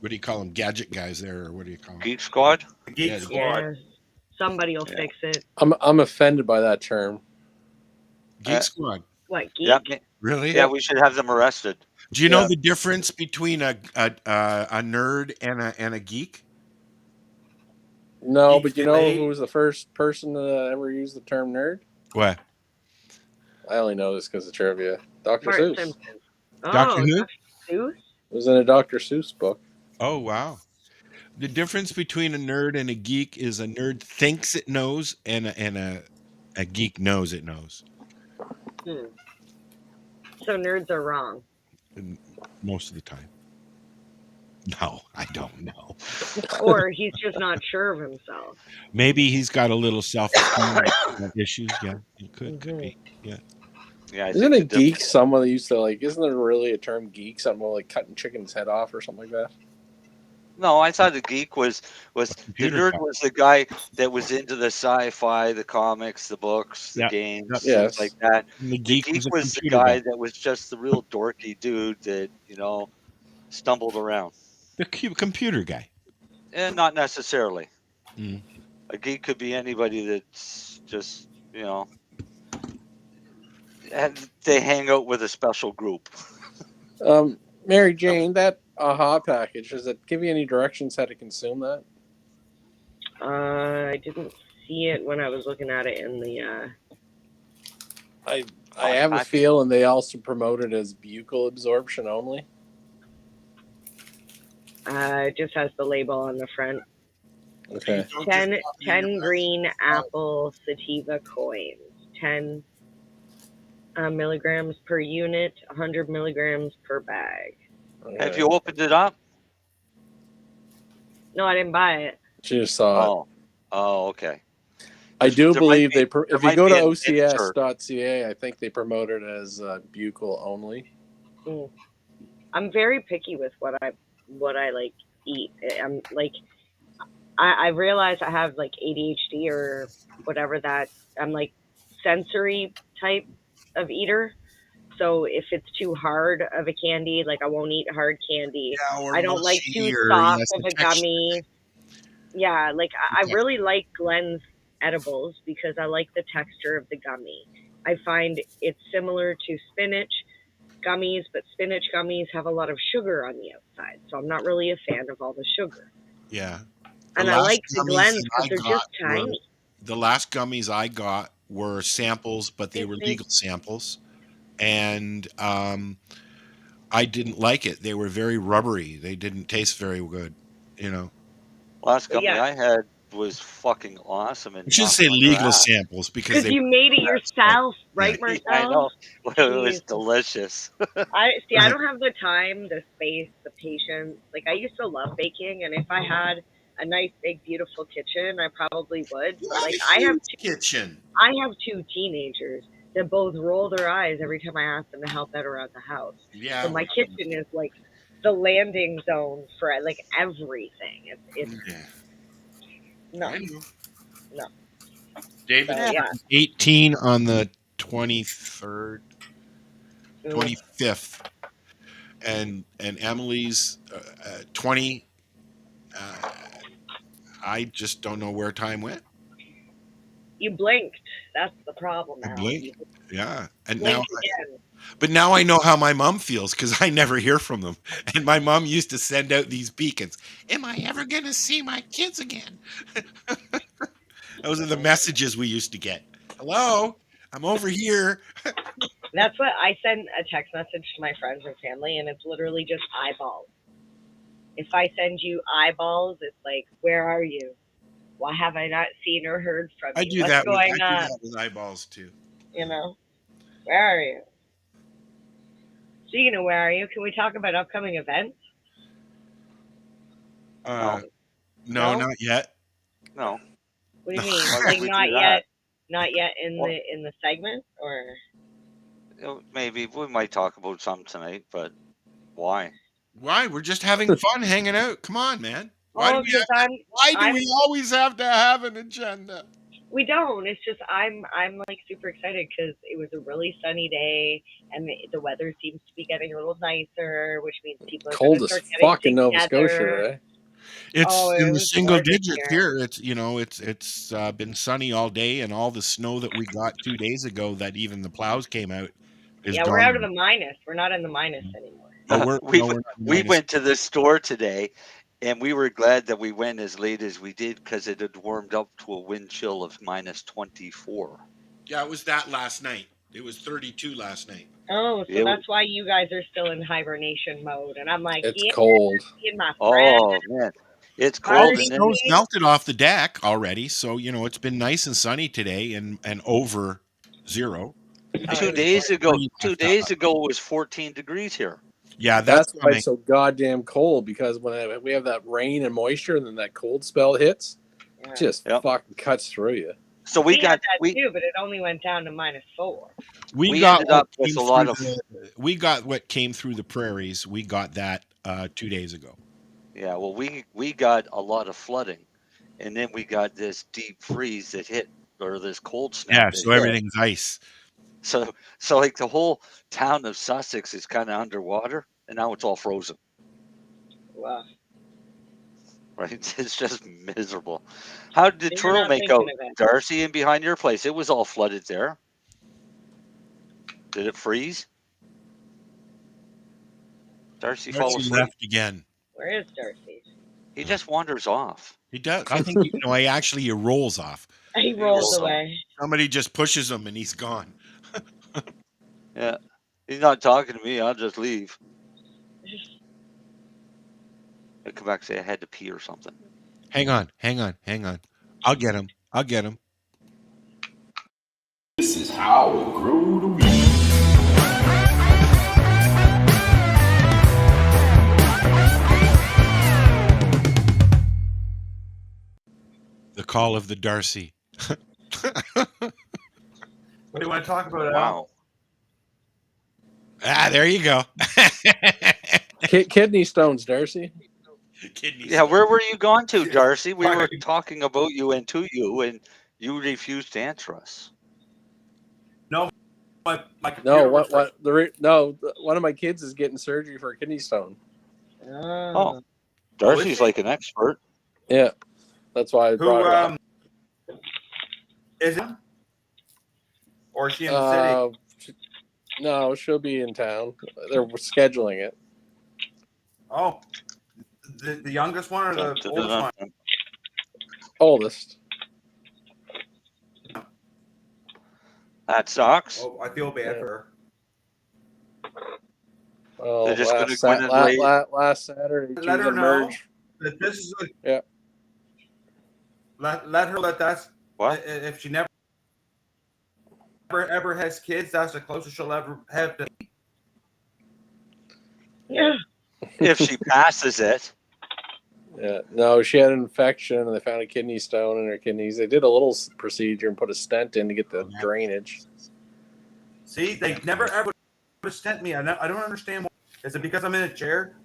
What do you call them? Gadget guys there, or what do you call them? Geek Squad. Geek Squad. Yeah. Somebody will fix it. I'm offended by that term. Geek Squad. What, geek? Yeah, really? Yeah, we should have them arrested. Do you know the difference between a nerd and a geek? No, but you know who was the first person to ever use the term nerd? What? I only know this because of trivia. Dr. Seuss. Dr. Who? Dr. Seuss? It was in a Dr. Seuss book. Oh, wow. The difference between a nerd and a geek is a nerd thinks it knows and a geek knows it knows. So nerds are wrong. Most of the time. No, I don't know. Or he's just not sure of himself. Maybe he's got a little self-esteem issues. Yeah, it could be. Yeah. Yeah, Isn't a geek someone that used to like? Isn't there really a term geek? Something like cutting chicken's head off or something like that. No, I thought the geek was the nerd guy. was the guy that was into the sci-fi, the comics, the books, the games, things like that. And the geek was the guy that was just the real dorky dude that stumbled around. The computer guy. And not necessarily. Mm. A geek could be anybody that's just and they hang out with a special group. Mary Jane, that AHA package, does it give you any directions how to consume that? I didn't see it when I was looking at it in the. I have a feeling they also promote it as buccal absorption only. It just has the label on the front. Okay. 10 green apple sativa coins. 10 milligrams per unit, 100 milligrams per bag. Okay. Have you opened it up? No, I didn't buy it. She just saw it. Oh, okay. I do believe if you go to OCS. ocs.ca, I think they promote it as buccal only. I'm very picky with what I like eat. I'm like, I realize I have like ADHD or whatever, that I'm like sensory type of eater. So if it's too hard of a candy, like I won't eat hard candy. Yeah, I don't like too soft of a gummy. Yeah, like I really like Glenn's edibles because I like the texture of the gummy. I find it's similar to spinach gummies, but spinach gummies have a lot of sugar on the outside. So I'm not really a fan of all the sugar. Yeah. And I like the Glenn's because they're just tiny. The last gummies I got were samples, but they were legal samples. And I didn't like it. They were very rubbery. They didn't taste very good, Last gummy I had was fucking awesome. And you should say legal samples because you made it yourself, right, Marcel? I know. Well, it was delicious. I don't have the time, the space, the patience. Like I used to love baking, and if I had a nice, big, beautiful kitchen, I probably would. But like I have two teenagers that both roll their eyes every time I ask them to help out around the house. Yeah. So my kitchen is like the landing zone for like everything. It's no. David, So, yeah. 18 on the 23rd, 25th, and Emily's 20. I just don't know where time went. You blinked. That's the problem. I blinked. Yeah, and Blink but now I know how my mom feels because I never hear from them. And my mom used to send out these beacons. Am I ever going to see my kids again? Those are the messages we used to get. Hello, I'm over here. That's what I send a text message to my friends and family, and it's literally just eyeballs. If I send you eyeballs, it's like, where are you? Why have I not seen or heard from you? I do What's that. going I do on? that with eyeballs too. Where are you? Speaking of where are you, can we talk about upcoming events? No, not yet. No. What do you mean? Like not yet? Not yet in the segment, or maybe we might talk about some tonight, but why? Why? We're just having fun, hanging out. Come on, man. Why do we always have to have an agenda? We don't. It's just I'm like super excited because it was a really sunny day and the weather seems to be getting a little nicer, which means people are cold as fuck in Nova Scotia, eh? It's in the single digits here. It's been sunny all day, and all the snow that we got 2 days ago that even the plows came out is gone. We're out of the minus. We're not in the minus anymore. We went to the store today, and we were glad that we went as late as we did because it had warmed up to a wind chill of minus 24. Yeah, it was that last night. It was 32 last night. Oh, so that's why you guys are still in hibernation mode. And I'm like, it's cold. Oh, man. It's cold. The snow's melted off the deck already. So, it's been nice and sunny today and over zero. 2 days ago it was 14 degrees here. Yeah, that's why it's so goddamn cold, because when we have that rain and moisture and then that cold spell hits, it just fucking cuts through you. So we got had that too, but it only went down to -4. we ended up with a lot of we got what came through the prairies. We got that 2 days ago. yeah. Well, we got a lot of flooding, and then we got this deep freeze that hit, or this cold snap. Yeah, that so hit. everything's ice. So like the whole town of Sussex is kind of underwater, and now it's all frozen. Wow. Right? It's just miserable. How did And you're Turtle not make thinking out, of it. Darcy, and behind your place? It was all flooded there. Did it freeze? Darcy falls Darcy asleep. left again. Where is Darcy? He just wanders off. He does. I think he rolls off. He rolls away. Somebody just pushes him and he's gone. Yeah. He's not talking to me. I'll just leave. I'll come back and say I had to pee or something. Hang on. I'll get him. This is how we grow the weed. The call of the Darcy. What do you want to talk about? Wow. There you go. Kidney stones, Darcy. Yeah, where were you gone to, Darcy? We were talking about you and to you, and you refused to answer us. No, one of my kids is getting surgery for a kidney stone. Oh, Darcy's like an expert. Yeah, that's why I brought it up. Is it? Or is she in the city? No, she'll be in town. They're scheduling it. Oh, the youngest one or the oldest one? Oldest. That sucks. Oh, I feel bad for her. Oh, They're just going to go in and lay. Last Saturday, she Let was her know emerged. that this is Yeah. Let her know that that's what if she never ever has kids, that's the closest she'll ever have to. Yeah. If she passes it. Yeah. No, she had an infection and they found a kidney stone in her kidneys. They did a little procedure and put a stent in to get the drainage. See, they never ever put a stent in me. I don't understand. Is it because I'm in a chair?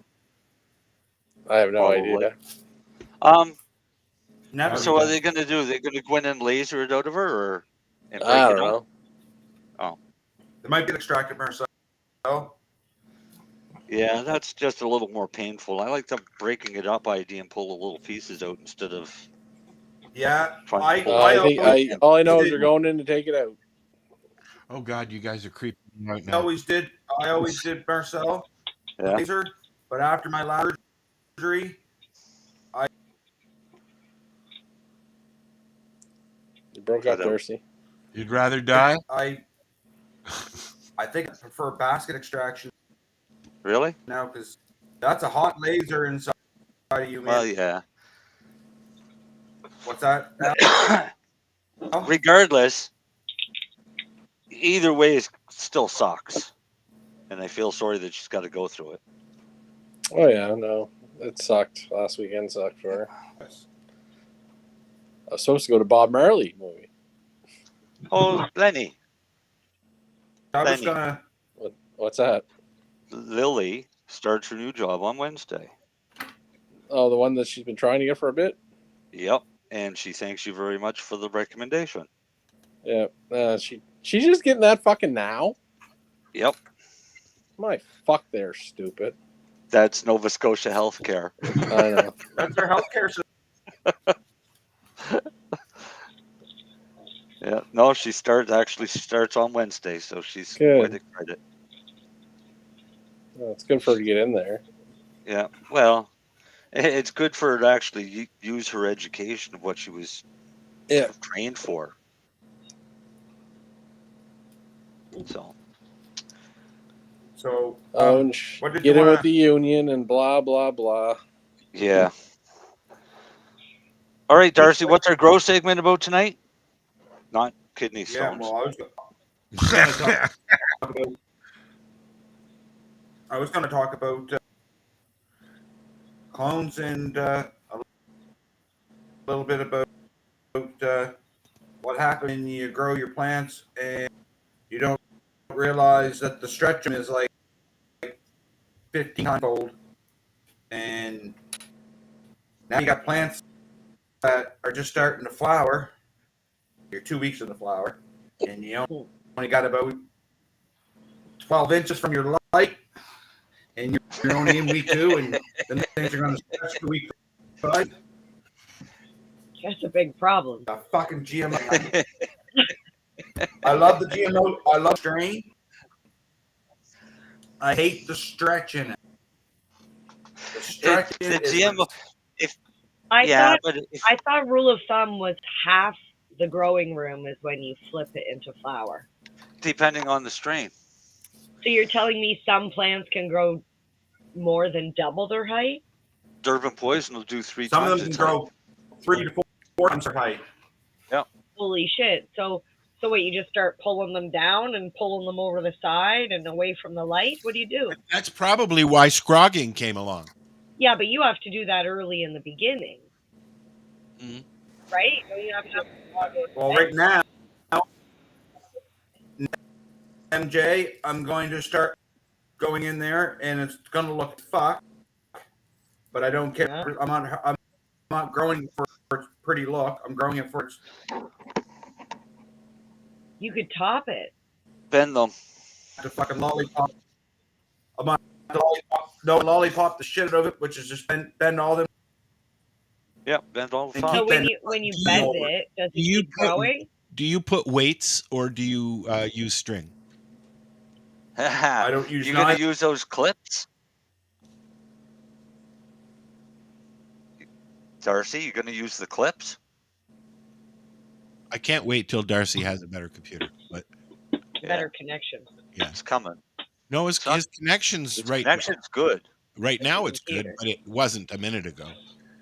I have no Probably. idea. Never. So what are they going to do? They're going to go in and laser it out of her, or and break I it don't out? know. Oh, They might get extracted from herself. yeah, that's just a little more painful. I like the breaking it up idea and pull the little pieces out instead of. Yeah, trying I to pull all I know is they're going in to take it out. Oh God, you guys are creeping me out I now. always did Marcel Yeah. laser, but after my last surgery, You broke up, Darcy. You'd rather die? I think I prefer basket extraction Really? now because that's a hot laser inside of you, man. Well, yeah. What's that? Regardless, either way, it still sucks, and I feel sorry that she's got to go through it. Oh yeah, no, it sucked. Last weekend sucked for her. I was supposed to go to Bob Marley movie. Oh, Lennie. I was Lennie. gonna. What's that? Lily starts her new job on Wednesday. Oh, the one that she's been trying to get for a bit. Yep, and she thanks you very much for the recommendation. Yeah, she's just getting that fucking now. Yep, My fuck, they're stupid. that's Nova Scotia Healthcare. I know. That's their healthcare system. Yeah, no, she starts on Wednesday, so she's Good. quite excited. Well, it's good for her to get in there. Yeah, well, it's good for her to actually use her education of what she was trained for. So What did get you in wanna... with the union and blah blah blah. yeah. All right, Darcy, what's our growth segment about tonight? Not kidney stones. Yeah, well, I was going to talk about clones and a little bit about what happens when you grow your plants and you don't realize that the stretching is like 15 times old, and now you got plants that are just starting to flower. You're 2 weeks in the flower, and you only got about 12 inches from your light, and you're only in week 2, and then things are going to stretch to week 5. That's a big problem. The fucking GMO. I love the GMO. I love strain. I hate the stretch in it. The stretch the GMO. I thought rule of thumb was half the growing room is when you flip it into flower. Depending on the strain. So you're telling me some plants can grow more than double their height? Durban poison will do 3 Some times. of them can grow 3 to 4 times their height. Yeah. Holy shit! So what? You just start pulling them down and pulling them over the side and away from the light? What do you do? That's probably why scrogging came along. Yeah, but you have to do that early in the beginning, right? You have to. Well, right now, MJ, I'm going to start going in there, and it's going to look fucked, but I don't care. Yeah. I'm not growing for its pretty look. I'm growing it for its. You could top it. Bend them. The fucking lollipop. I'm not lollipop the shit out of it, which is just bend all them. Yeah, bend all the time. So when you bend it, does it keep growing? Do you put weights or do you use string? I don't use. You're going to use those clips? Darcy, you're going to use the clips? I can't wait till Darcy has a better computer, but better connection. Yeah, it's coming. No, his connection's his right. Connection's good. Right now, it's good, but it wasn't a minute ago.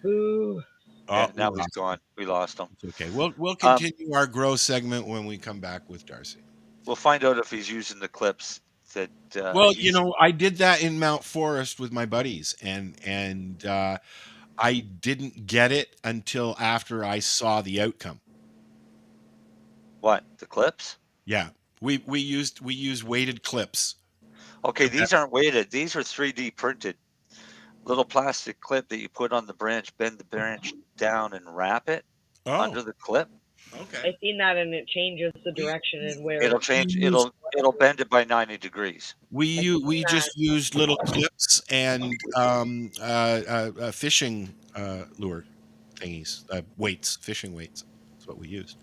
Ooh. Oh, now he's gone. We lost him. It's okay. We'll continue our grow segment when we come back with Darcy. We'll find out if he's using the clips. That well, I did that in Mount Forest with my buddies, and I didn't get it until after I saw the outcome. What, the clips? Yeah, we used weighted clips. Okay, these aren't weighted. These are 3D printed. Little plastic clip that you put on the branch, bend the branch down and wrap it under the clip. Okay. I've seen that, and it changes the direction and where it'll change. It'll bend it by 90 degrees. We just used little clips and fishing lure thingies, weights, fishing weights. That's what we used.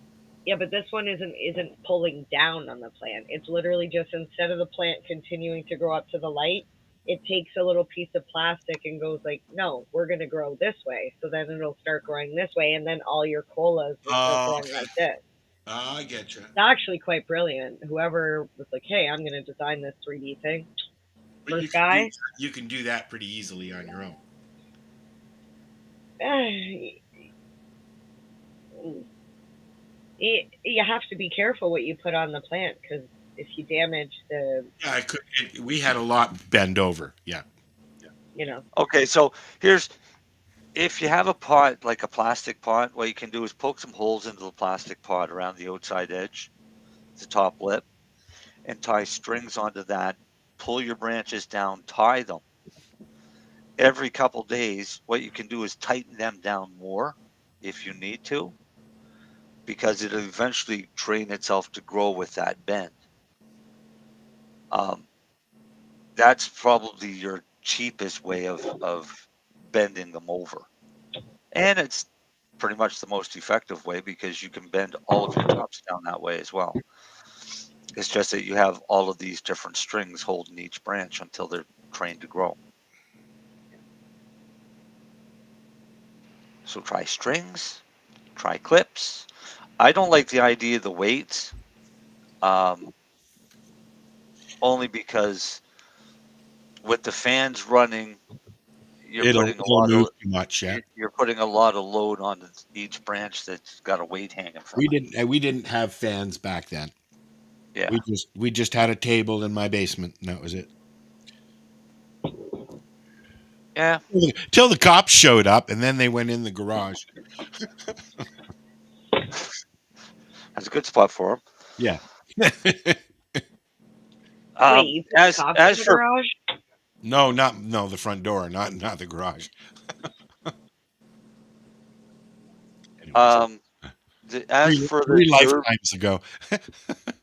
Yeah, but this one isn't pulling down on the plant. It's literally just, instead of the plant continuing to grow up to the light, it takes a little piece of plastic and goes like, no, we're going to grow this way. So then it'll start growing this way, and then all your colas will start growing like this. I get you. It's actually quite brilliant. Whoever was like, hey, I'm going to design this 3D thing. But First guy. You can do that pretty easily on your own. You have to be careful what you put on the plant, because if you damage the... Yeah, we had a lot bend over. Yeah. You know. Okay, so if you have a pot, like a plastic pot, what you can do is poke some holes into the plastic pot around the outside edge, the top lip, and tie strings onto that. Pull your branches down, tie them. Every couple days, what you can do is tighten them down more if you need to, because it'll eventually train itself to grow with that bend. That's probably your cheapest way of bending them over. And it's pretty much the most effective way, because you can bend all of your tops down that way as well. It's just that you have all of these different strings holding each branch until they're trained to grow. So try strings, try clips. I don't like the idea of the weights, only because with the fans running, you're putting a lot of load on each branch that's got a weight hanging from it. We didn't have fans back then. Yeah. We just had a table in my basement, and that was it. Yeah. Till the cops showed up, and then they went in the garage. a good spot for them. Yeah. Wait, you put as cops as in the for garage? No, the front door, not the garage. as for three the lifetimes ago.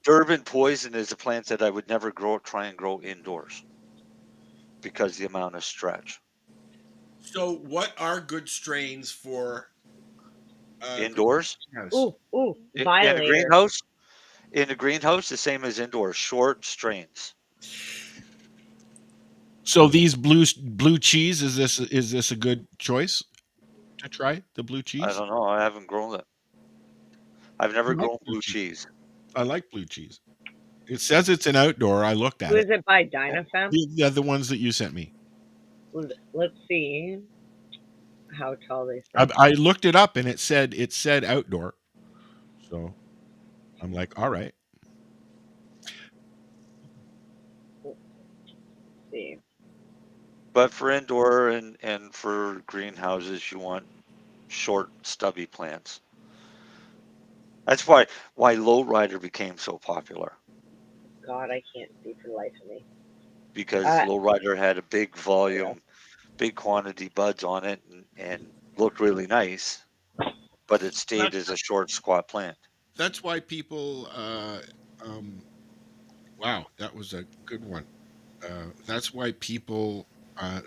Durban poison is a plant that I would never try and grow indoors because the amount of stretch. So, what are good strains for Indoors? Ooh, In a violator. greenhouse? In a greenhouse, the same as indoors, short strains. So these blue cheese, is this a good choice to try, the blue cheese? I don't know. I haven't grown it. I've never I like grown blue cheese. I like blue cheese. It says it's an outdoor. I looked at Who it. is it by Dynafem? Yeah, the ones that you sent me. Let's see how tall they say. I looked it up and it said outdoor. So I'm like, all right. Let's see. But for indoor and for greenhouses, you want short, stubby plants. That's why lowrider became so popular, God, I can't see for the life of me. because lowrider had a big volume, big quantity buds on it, and looked really nice, but it stayed as a short, squat plant. That's why people. Wow, that was a good one. That's why people.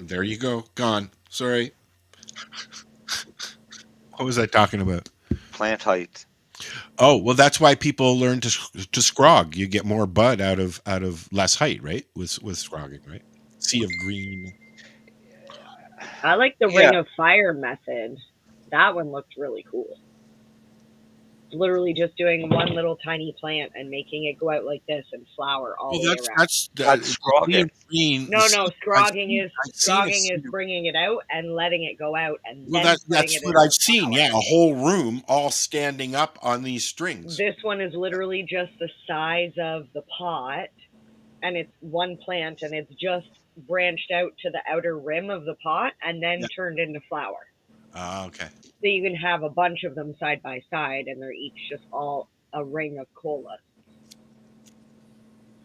There you go, gone. Sorry. What was I talking about? Plant height. Oh, well, that's why people learn to scrog. You get more bud out of less height, right? With scrogging, right? Sea of green. I like the Ring of Fire method. That one looked really cool. Literally just doing one little tiny plant and making it go out like this and flower all the way around. That's scrogging. No, scrogging is bringing it out and letting it go out, and Well, then that's what I've seen. Yeah, a whole room all standing up on these strings. This one is literally just the size of the pot, and it's one plant, and it's just branched out to the outer rim of the pot and then turned into flower. Okay. So you can have a bunch of them side by side, and they're each just all a ring of colas,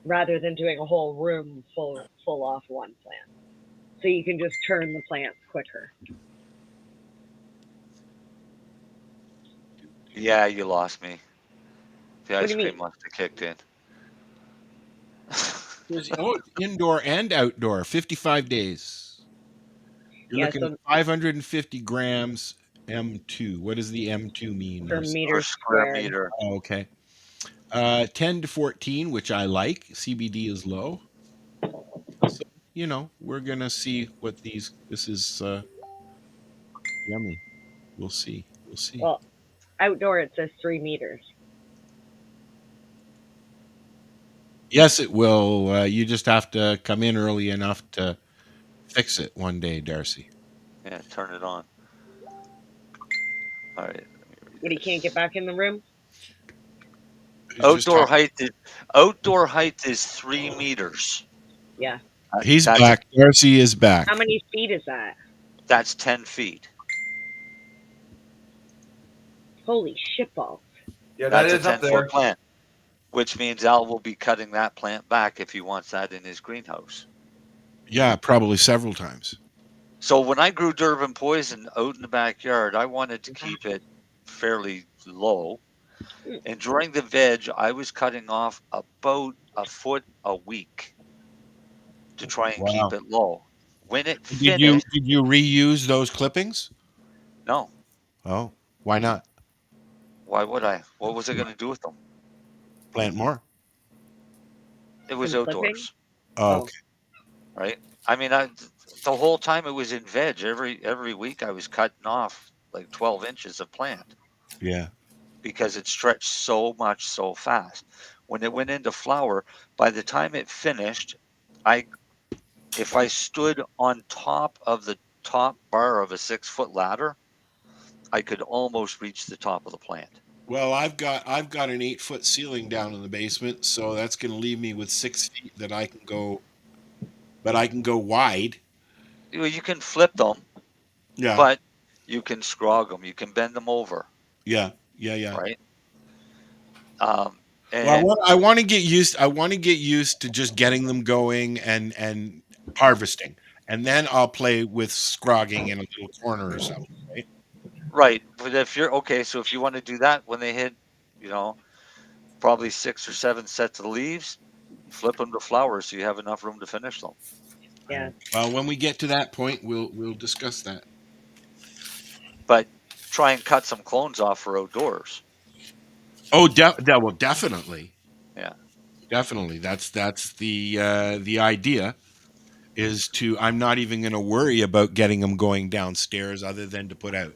rather than doing a whole room full off one plant. So you can just turn the plants quicker. Yeah, you lost me. The What ice do you cream must have kicked in. It's indoor and outdoor, 55 days. You're looking at 550 grams M2. What does the M2 mean? Per meter square meter. Oh, okay. 10 to 14, which I like. CBD is low. So, we're going to see what this is yummy. We'll see. Well, outdoor it says 3 meters. Yes, it will. You just have to come in early enough to fix it one day, Darcy. Yeah, turn it on. All right. But he can't get back in the room? Outdoor height is 3 meters. Yeah. He's back. Darcy is back. How many feet is that? That's 10 feet. Holy shitballs. Yeah, That's is a up there. 10-foot plant, which means Al will be cutting that plant back if he wants that in his greenhouse. Yeah, probably several times. So when I grew Durban poison out in the backyard, I wanted to keep it fairly low. And during the veg, I was cutting off about a foot a week to try and keep it low. When it finished, Did you reuse those clippings? No. Oh, why not? Why would I? What was I going to do with them? Plant more. It was Some outdoors. Oh, okay. Right? I mean, the whole time it was in veg. Every week I was cutting off like 12 inches of plant. Yeah. Because it stretched so much so fast. When it went into flower, by the time it finished, if I stood on top of the top bar of a 6-foot ladder, I could almost reach the top of the plant. Well, I've got an 8-foot ceiling down in the basement, so that's going to leave me with 6 feet that I can go. But I can go wide. You can flip them. Yeah. But you can scrog them. You can bend them over. Yeah. Right. And Well, I want to get used. I want to get used to just getting them going and harvesting, and then I'll play with scrogging in a little corner or something. Right? right, but if you're okay, so if you want to do that when they hit, you know, probably 6 or 7 sets of leaves, flip them to flowers so you have enough room to finish them. Yeah. Well, when we get to that point, we'll discuss that. But try and cut some clones off for outdoors. Oh, well, definitely, Yeah. definitely. That's the idea. Is to I'm not even going to worry about getting them going downstairs, other than to put out.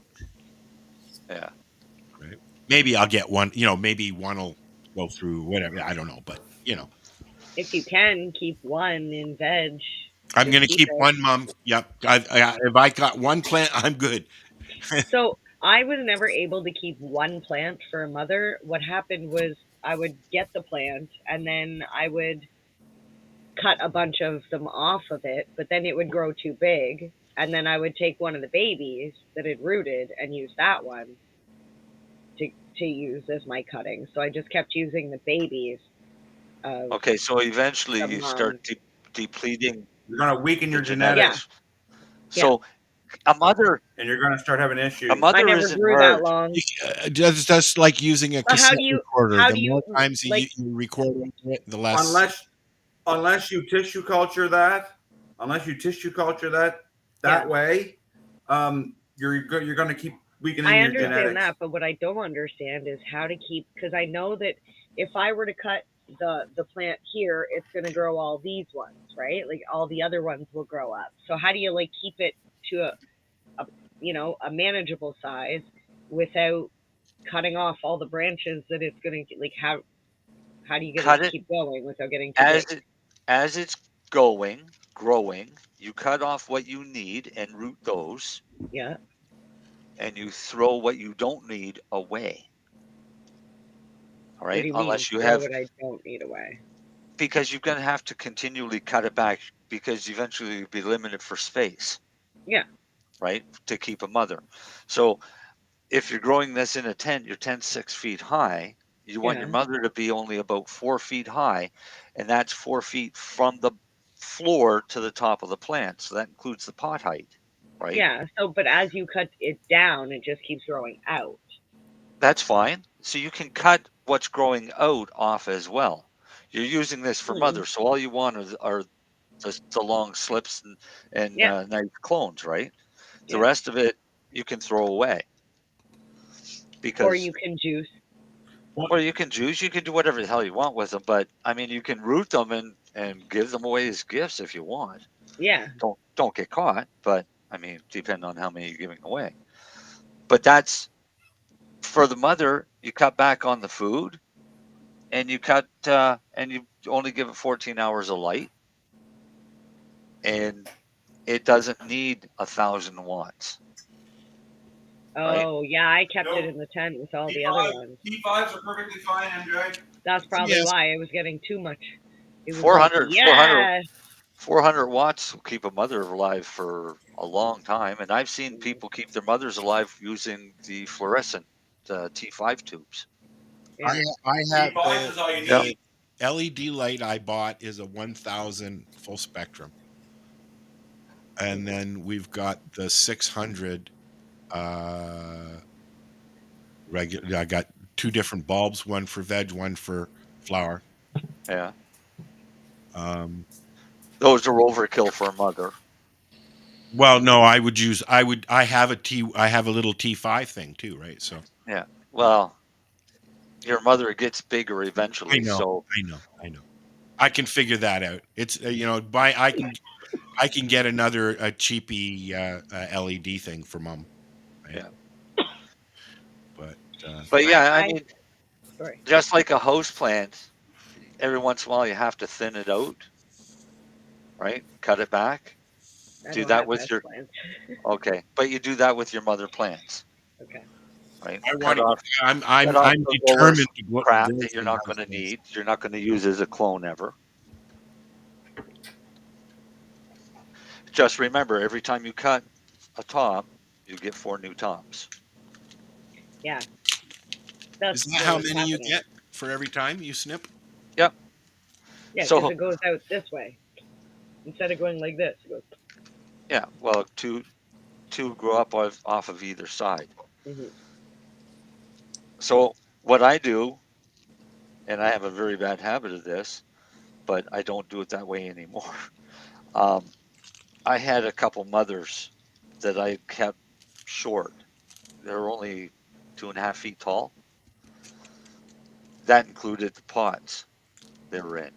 Yeah. Right. Maybe I'll get one. Maybe one will go through whatever. I don't know, but If you can keep one in veg. I'm going to keep it. one, Mom. Yep. If I got one plant, I'm good. So I was never able to keep one plant for a mother. What happened was I would get the plant and then I would cut a bunch of them off of it, but then it would grow too big. And then I would take one of the babies that had rooted and use that one to use as my cutting. So I just kept using the babies. Okay, so eventually you start depleting. You're going to weaken your genetics. Yeah. So a mother, and you're going to start having issues. A mother I never isn't grew hard. that long. That's like using a cassette recorder. How The do you, more times like, you record it, the less. Unless you tissue culture that, way, you're going to keep weakening your genetics. I understand that, but what I don't understand is how to keep, because I know that if I were to cut the plant here, it's going to grow all these ones, right? Like all the other ones will grow up. So how do you like keep it to a manageable size without cutting off all the branches that it's going to, like, how do you get it to keep going without getting too big? As it's growing, you cut off what you need and root those. Yeah. And you throw what you don't need away. All right, unless you have what I don't need away. Because you're going to have to continually cut it back because eventually you'll be limited for space. Yeah. Right, to keep a mother. So if you're growing this in a tent, your tent's 6 feet high. You want your mother to be only about 4 feet high, and that's 4 feet from the floor to the top of the plant. So that includes the pot height, right? Yeah. So, but as you cut it down, it just keeps growing out. That's fine. So you can cut what's growing out off as well. You're using this for mother, so all you want are the long slips and nice clones, right? The rest of it you can throw away. Or you can juice. Or you can juice. You can do whatever the hell you want with them. But, I mean, you can root them and give them away as gifts if you want. Yeah. Don't get caught. But, I mean, depending on how many you're giving away. But that's, for the mother, you cut back on the food. And you cut, and you only give it 14 hours of light. And it doesn't need 1,000 watts. Oh, yeah, I kept it in the tent with all the other ones. T5s are perfectly fine, MJ. That's probably why it was getting too much. It was 400 watts will keep a mother alive for a long time. And I've seen people keep their mothers alive using the fluorescent T5 tubes. I have T5 is all you need. LED light I bought is a 1000 full spectrum. And then we've got the 600 regular. I got 2 different bulbs, one for veg, one for flower. Yeah. Those are overkill for a mother. Well, no, I have a little T5 thing too, right? So yeah. Well, your mother gets bigger eventually. I know. So I know. I can figure that out. It's I can get another cheapy LED thing for Mom. Right? Yeah. But yeah, I mean, just like a house plant, every once in a while you have to thin it out, right? Cut it back. Do that with your okay, but you do that with your mother plants. Okay. Right. I'm determined to crap that you're not going to need. You're not going to use as a clone ever. Just remember, every time you cut a top, you get 4 new tops. Yeah. Isn't that how many you get? for every time you snip? Yep. Yeah, because So it goes out this way instead of going like this. It goes. yeah, well, two grow up off of either side. Mhm. So what I do, and I have a very bad habit of this, but I don't do it that way anymore. I had a couple mothers that I kept short. They're only 2.5 feet tall. That included the pots they were in.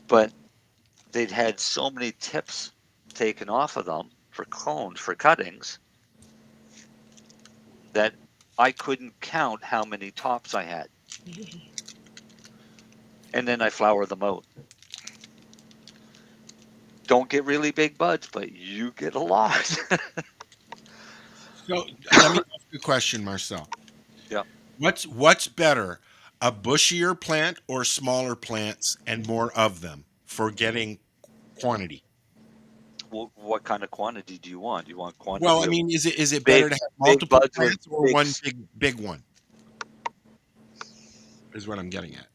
But they'd had so many tips taken off of them for cones, for cuttings, that I couldn't count how many tops I had. And then I flower them out. Don't get really big buds, but you get a lot. So let me ask you a question, Marcel. Yeah. What's better, a bushier plant or smaller plants and more of them for getting quantity? Well, what kind of quantity do you want? Do you want quantity? Well, I mean, is it big, better to have multiple buds plants or big, one big one? Is what I'm getting at.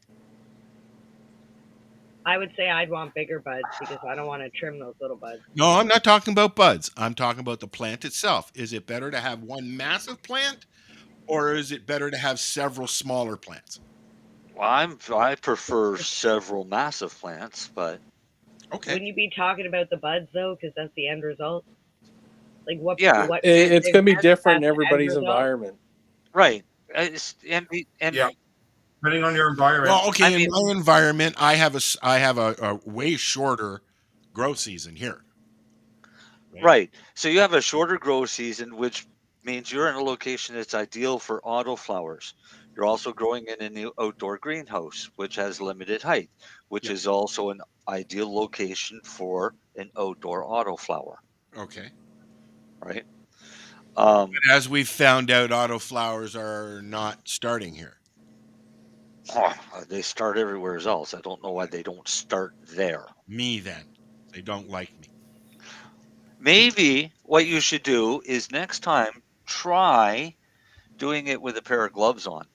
I would say I'd want bigger buds because I don't want to trim those little buds. No, I'm not talking about buds. I'm talking about the plant itself. Is it better to have one massive plant, or is it better to have several smaller plants? Well, I prefer several massive plants, but okay. Wouldn't you be talking about the buds though? Because that's the end result. Like what? Yeah, what It's going to be that's different in the end everybody's result. environment. right. And Yeah. Depending on your environment. Well, okay. In my environment, I have a way shorter growth season here. Right. So you have a shorter grow season, which means you're in a location that's ideal for autoflowers. You're also growing in a new outdoor greenhouse, which has limited height, which is also an ideal location for an outdoor autoflower. Okay. Right. But as we've found out, autoflowers are not starting here. Oh, they start everywhere else. I don't know why they don't start there. Me then. They don't like me. Maybe what you should do is next time try doing it with a pair of gloves on.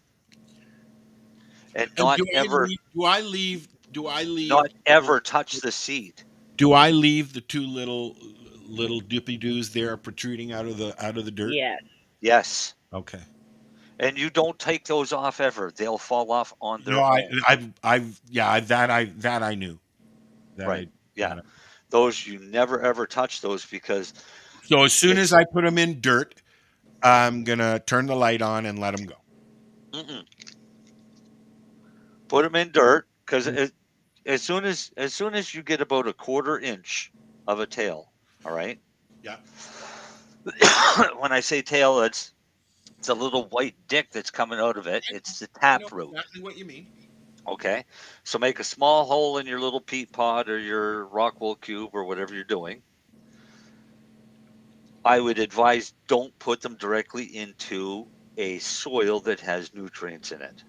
And not ever not ever touch the seed. Do I leave the two little dippy doos there protruding out of the dirt? Yes. Yes. Okay. And you don't take those off ever. They'll fall off on their No, own. that I knew. Right. Yeah. Those you never ever touch those because. So as soon as I put them in dirt, I'm gonna turn the light on and let them go. Put them in dirt because as soon as you get about a 1/4 inch of a tail, all right. Yeah. When I say tail, it's a little white dick that's coming out of it. It's the taproot. Exactly what you mean. Okay, so make a small hole in your little peat pot or your rock wool cube or whatever you're doing. I would advise don't put them directly into a soil that has nutrients in it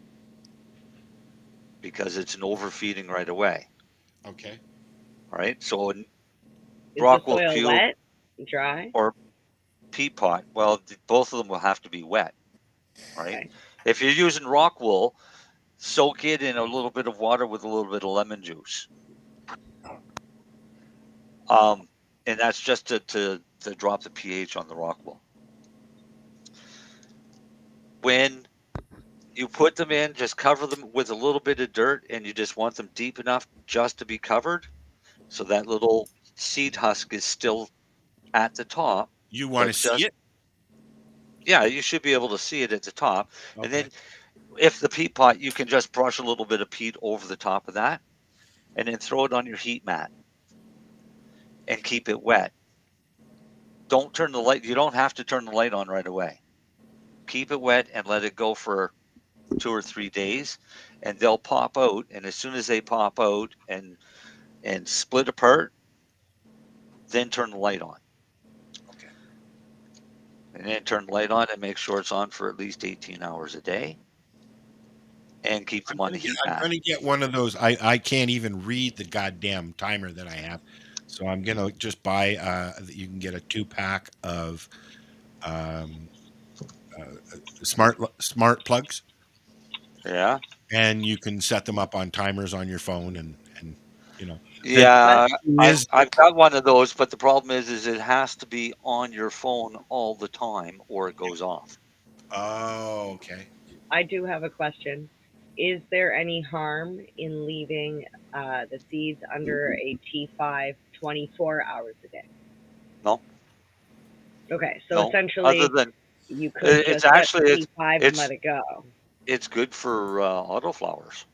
because it's an overfeeding right away. Okay. All right, so Is rock the wool soil cube wet, dry, or peat pot, well, both of them will have to be wet. Right. Okay. If you're using rock wool, soak it in a little bit of water with a little bit of lemon juice. And that's just to drop the pH on the rock wool. When you put them in, just cover them with a little bit of dirt, and you just want them deep enough just to be covered, so that little seed husk is still at the top. You want to see it? Yeah, you should be able to see it at the top. Okay. And then if the peat pot, you can just brush a little bit of peat over the top of that and then throw it on your heat mat and keep it wet. Don't turn the light. You don't have to turn the light on right away. Keep it wet and let it go for 2 or 3 days, and they'll pop out. And as soon as they pop out and split apart, then turn the light on. And then turn the light on and make sure it's on for at least 18 hours a day. And keep them on the heat mat. I'm going to get one of those. I can't even read the goddamn timer that I have. So I'm going to just buy, you can get a 2-pack of smart plugs. Yeah. And you can set them up on timers on your phone, and you know. Yeah, Is I've got one of those, but the problem is it has to be on your phone all the time, or it goes off. Oh, okay. I do have a question. Is there any harm in leaving the seeds under a T5 24 hours a day? No. Okay, so No. essentially, Other than you could it's just actually get T5 and let it go. It's good for autoflowers.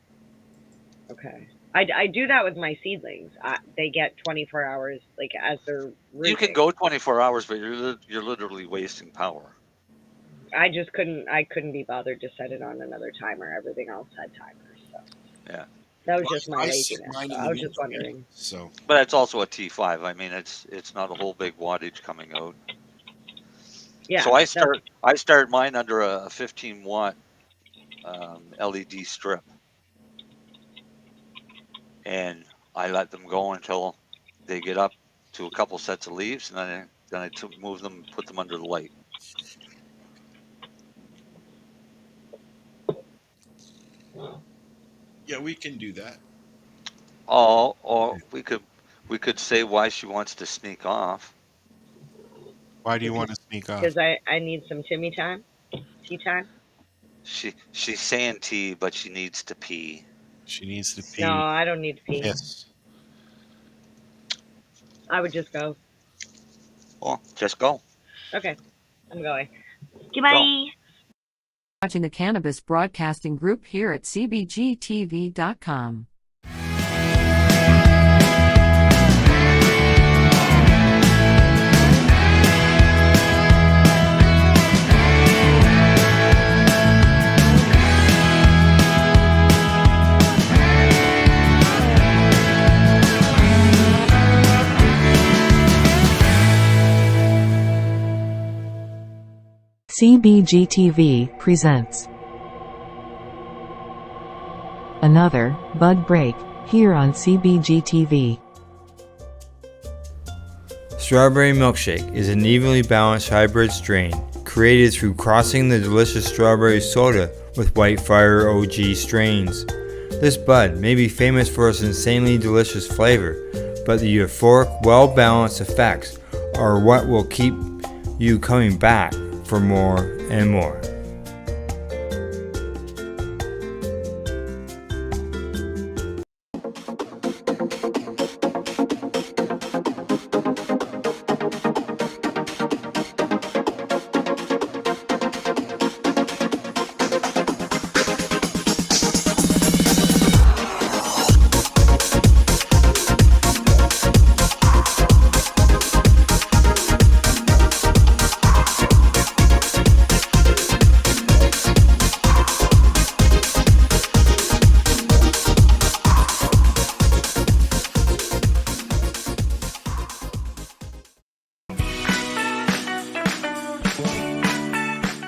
Okay. I do that with my seedlings. They get 24 hours, like as they're rooting. You can go 24 hours, but you're literally wasting power. I just couldn't be bothered to set it on another timer. Everything else had timers. So. Yeah. That was just my laziness. So I was just wondering. So. But it's also a T5. I mean, it's not a whole big wattage coming out. Yeah. So I start mine under a 15 watt LED strip, and I let them go until they get up to a couple sets of leaves, and then I move them, put them under the light. Yeah, we can do that. Oh, we could say why she wants to sneak off. Why do you want to sneak off? Because I need some Timmy time, tea time. She's saying tea, but she needs to pee. She needs to pee. No, I don't need to pee. Yes. I would just go. Well, just go. Okay, I'm going. Goodbye. Watching the Cannabis Broadcasting Group here at cbgtv.com. CBGTV presents another Bud Break here on CBGTV. Strawberry Milkshake is an evenly balanced hybrid strain created through crossing the delicious strawberry soda with White Fire OG strains. This bud may be famous for its insanely delicious flavor, but the euphoric, well-balanced effects are what will keep you coming back for more and more.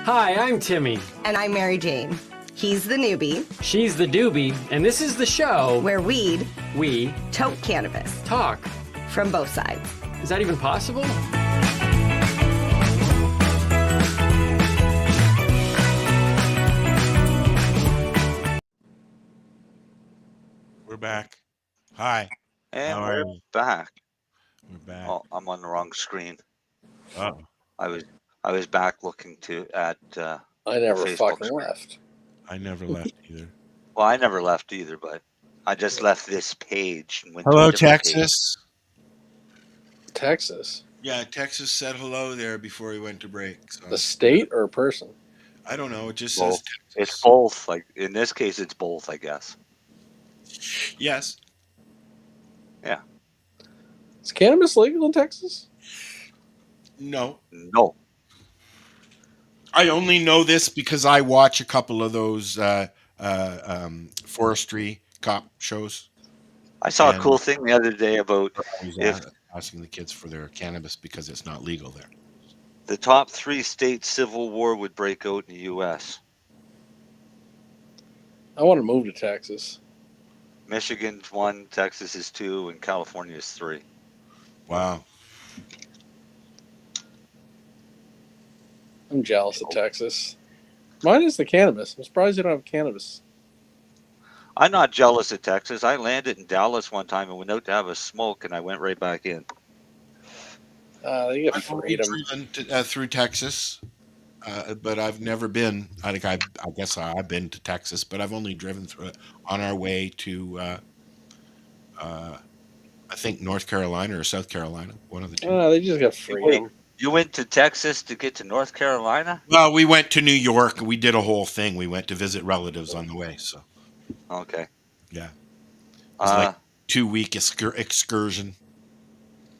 Hi, I'm Timmy. And I'm Mary Jane. He's the newbie. She's the doobie, and this is the show where we tote cannabis. Talk. From both sides. Is that even possible? We're back. Hi. And How we're are you? back. We're back. Oh, I'm on the wrong screen. Oh. I was back looking at. I never Facebook fucking screen. left. I never left either. Well, I never left either, but I just left this page and went Hello, to a different Texas. Texas? Yeah, Texas said hello there before he went to break. So. The state or a person? I don't know. It just Both. says Texas. It's both. Like in this case, it's both, I guess. Yes. Yeah. Is cannabis legal in Texas? No. No. I only know this because I watch a couple of those forestry cop shows. I saw a cool thing the other day about if asking the kids for their cannabis because it's not legal there. the top 3 states civil war would break out in the U.S. I want to move to Texas. Michigan's 1, Texas is 2, and California is 3. Wow. I'm jealous of Texas. Mine is the cannabis. I'm surprised you don't have cannabis I'm not jealous of Texas. I landed in Dallas one time and went out to have a smoke, and I went right back in. You get I've only freedom. driven through Texas, but I've never been. I guess I've been to Texas, but I've only driven through it on our way to, I think, North Carolina or South Carolina, one of the two. They just got freedom. Wait, you went to Texas to get to North Carolina? Well, we went to New York. We did a whole thing. We went to visit relatives on the way. So, Okay. yeah, it was like 2-week excursion.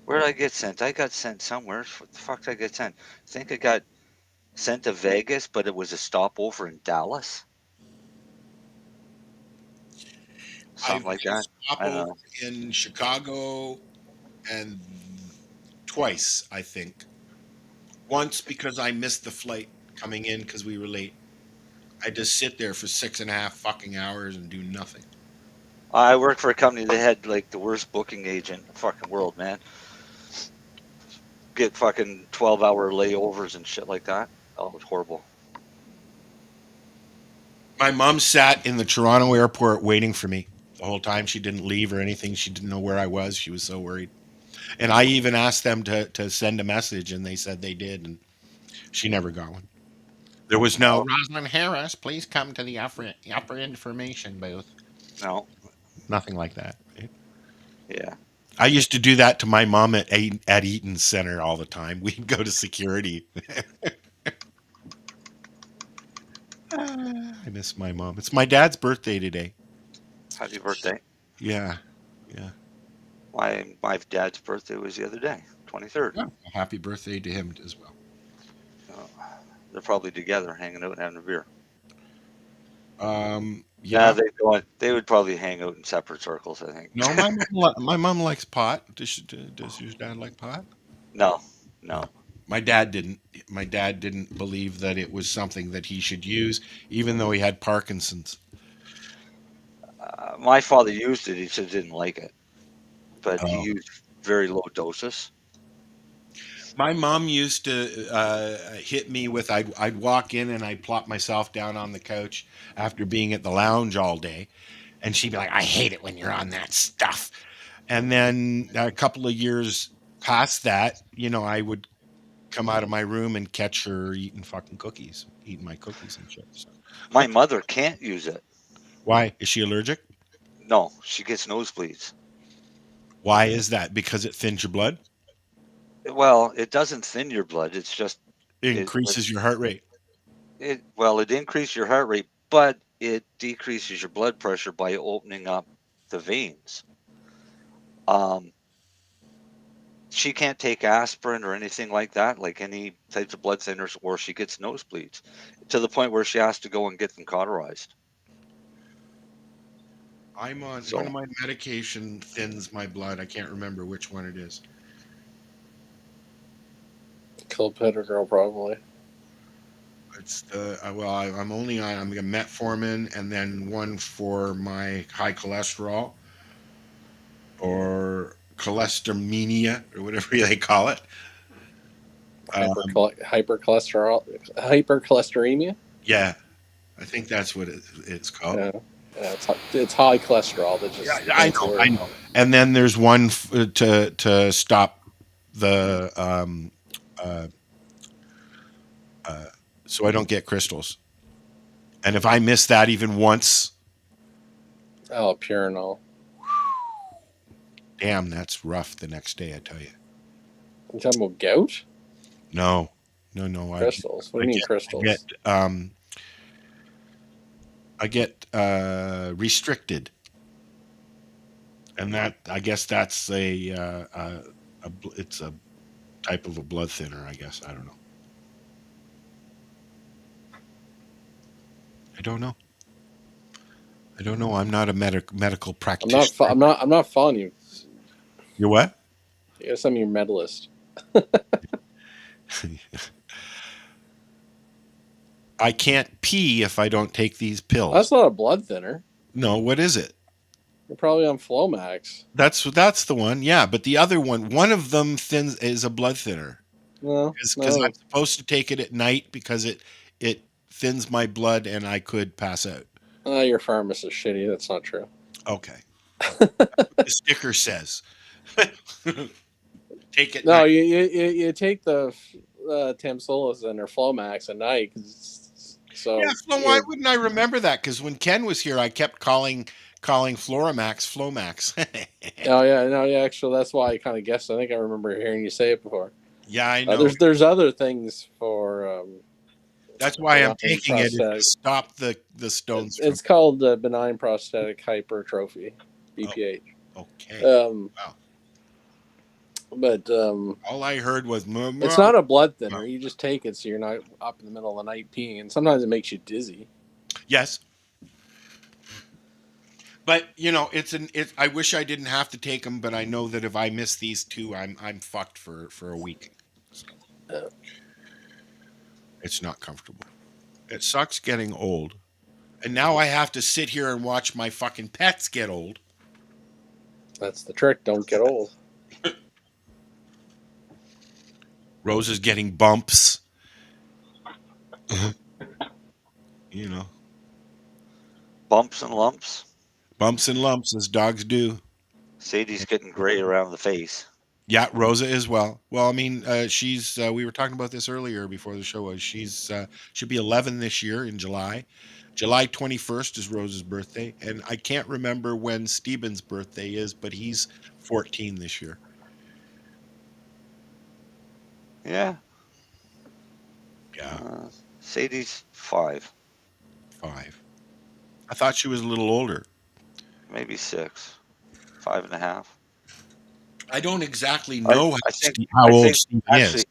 Where did I get sent? I got sent somewhere. What the fuck did I get sent? I think I got sent to Vegas, but it was a stopover in Dallas. Something like that. I don't know. In Chicago, and twice, I think. Once because I missed the flight coming in because we were late. I just sit there for 6.5 fucking hours and do nothing. I worked for a company that had like the worst booking agent in the fucking world, man. Get fucking 12-hour layovers and shit like that. Oh, it was horrible. My mom sat in the Toronto airport waiting for me the whole time. She didn't leave or anything. She didn't know where I was. She was so worried. And I even asked them to send a message, and they said they did, and she never got one. There was no, Rosalind Harris, please come to the upper information booth. No. Nothing like that. Right? Yeah. I used to do that to my mom at Eaton Center all the time. We'd go to security. I miss my mom. It's my dad's birthday today. Happy birthday. Yeah. My dad's birthday was the other day, 23rd. Yeah. Happy birthday to him as well. They're probably together, hanging out and having a beer. Yeah, they would probably hang out in separate circles, I think. No, my mom likes pot. Does your dad like pot? No. My dad didn't. My dad didn't believe that it was something that he should use, even though he had Parkinson's. My father used it. He just didn't like it, but he used very low doses. My mom used to hit me with, I'd walk in and I'd plop myself down on the couch after being at the lounge all day. And she'd be like, I hate it when you're on that stuff. And then a couple of years past that, I would come out of my room and catch her eating my cookies and shit. So. My mother can't use it. Why? Is she allergic? No, she gets nosebleeds. Why is that? Because it thins your blood? Well, it doesn't thin your blood. It's just it increases your heart rate. It increases your heart rate, but it decreases your blood pressure by opening up the veins. She can't take aspirin or anything like that, like any types of blood thinners, or she gets nosebleeds to the point where she has to go and get them cauterized. I'm on one of my medication thins my blood. I can't remember which one it is. Clopidogrel, probably. It's the I'm only on. I'm a metformin and then one for my high cholesterol or cholesteremia or whatever they call it. Hypercholesteremia. Yeah, I think that's what it's called. Yeah, it's high cholesterol. That just I know. And then there's one to stop the so I don't get crystals. And if I miss that even once, Purinol. Damn, that's rough the next day, I tell you. You talking about gout? No. Crystals. What do you mean crystals? I get restricted, and that I guess that's it's a type of a blood thinner. I guess I don't know. I don't know. I'm not a medical practitioner. I'm not following you. You're what? I guess I'm your medalist. I can't pee if I don't take these pills. That's not a blood thinner. No, what is it? You're probably on Flomax. That's the one. Yeah, but the other one of them is a blood thinner. No, because I'm supposed to take it at night because it thins my blood and I could pass out. Your pharmacist is shitty. That's not true. Okay. The sticker says. Take it. No, you take the Tamsulosin or Flomax at night. So Yeah, why wouldn't I remember that? Because when Ken was here, I kept calling Flomax. Oh yeah, no, yeah. Actually, that's why I kind of guessed. I think I remember hearing you say it before. Yeah, I know. There's other things for. That's why I'm taking it to stop the stones. It's called benign prostatic hypertrophy, BPH. Oh, okay. Wow. But all I heard was it's not a blood thinner. You just take it so you're not up in the middle of the night peeing, and sometimes it makes you dizzy. Yes. But I wish I didn't have to take them, but I know that if I miss these two, I'm fucked for a week. So, it's not comfortable. It sucks getting old, and now I have to sit here and watch my fucking pets get old. That's the trick. Don't get old. Rose is getting bumps. Bumps and lumps. Bumps and lumps, as dogs do. Sadie's getting gray around the face. Yeah, Rosa as well. Well, I mean, she's. We were talking about this earlier before the show was. She's she'll be 11 this year in July. July 21st is Rosa's birthday, and I can't remember when Steven's birthday is, but he's 14 this year. Yeah. Yeah. Sadie's 5. 5. I thought she was a little older. Maybe 6. 5.5. I don't exactly know how old Steve is.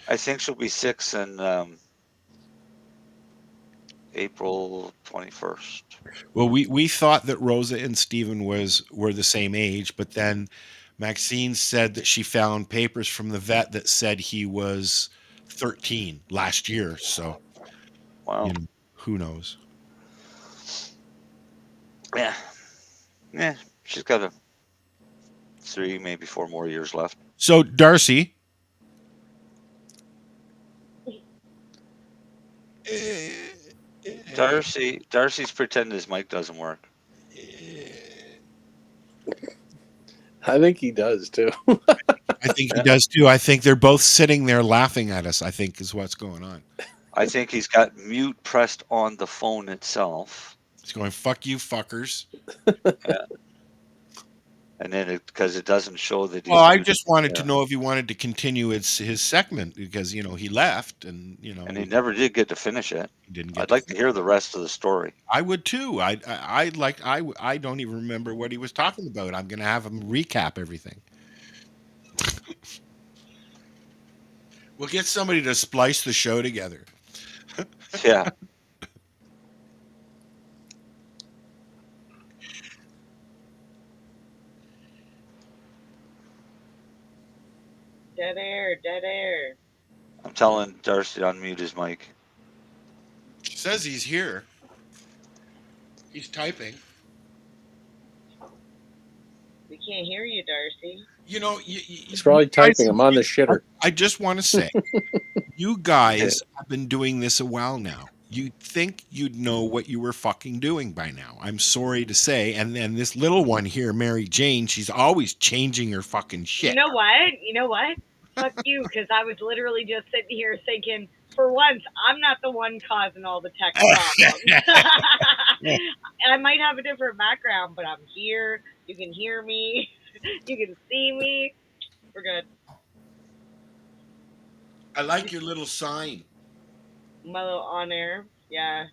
I think she'll be 6 in April 21st. Well, we thought that Rosa and Steven were the same age, but then Maxine said that she found papers from the vet that said he was 13 last year. So, wow, who knows? Yeah, she's got 3, maybe 4 more years left. So, Darcy. Darcy's pretending his mic doesn't work. I think he does too. I think he does too. I think they're both sitting there laughing at us, I think is what's going on. I think he's got mute pressed on the phone itself. He's going, fuck you, fuckers. Yeah. And then because it doesn't show that. Well, I just wanted to know if he wanted to continue his segment because he left and And he never did get to finish it. He didn't. I'd like to hear the rest of the story. I would too. I don't even remember what he was talking about. I'm going to have him recap everything. We'll get somebody to splice the show together. Yeah. Dead air. I'm telling Darcy to unmute his mic. He says he's here. He's typing. We can't hear you, Darcy. He's probably typing. I'm on the shitter. I just want to say, you guys have been doing this a while now. You'd think you'd know what you were fucking doing by now. I'm sorry to say. And then this little one here, Mary Jane, she's always changing her fucking shit. You know what? Fuck you, because I was literally just sitting here thinking, for once, I'm not the one causing all the tech problems. I might have a different background, but I'm here. You can hear me. You can see me. We're good. I like your little sign. My little on air. Yeah.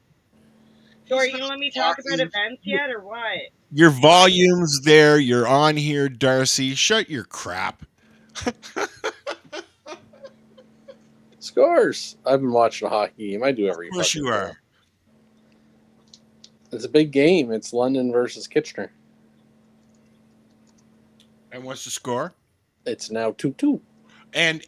So are you going to let me talk about events yet, or what? Your volume's there. You're on here, Darcy. Shut your crap. Scores. I've been watching a hockey game. I do every. Of course you are. It's a big game. It's London versus Kitchener. And what's the score? It's now 2-2. And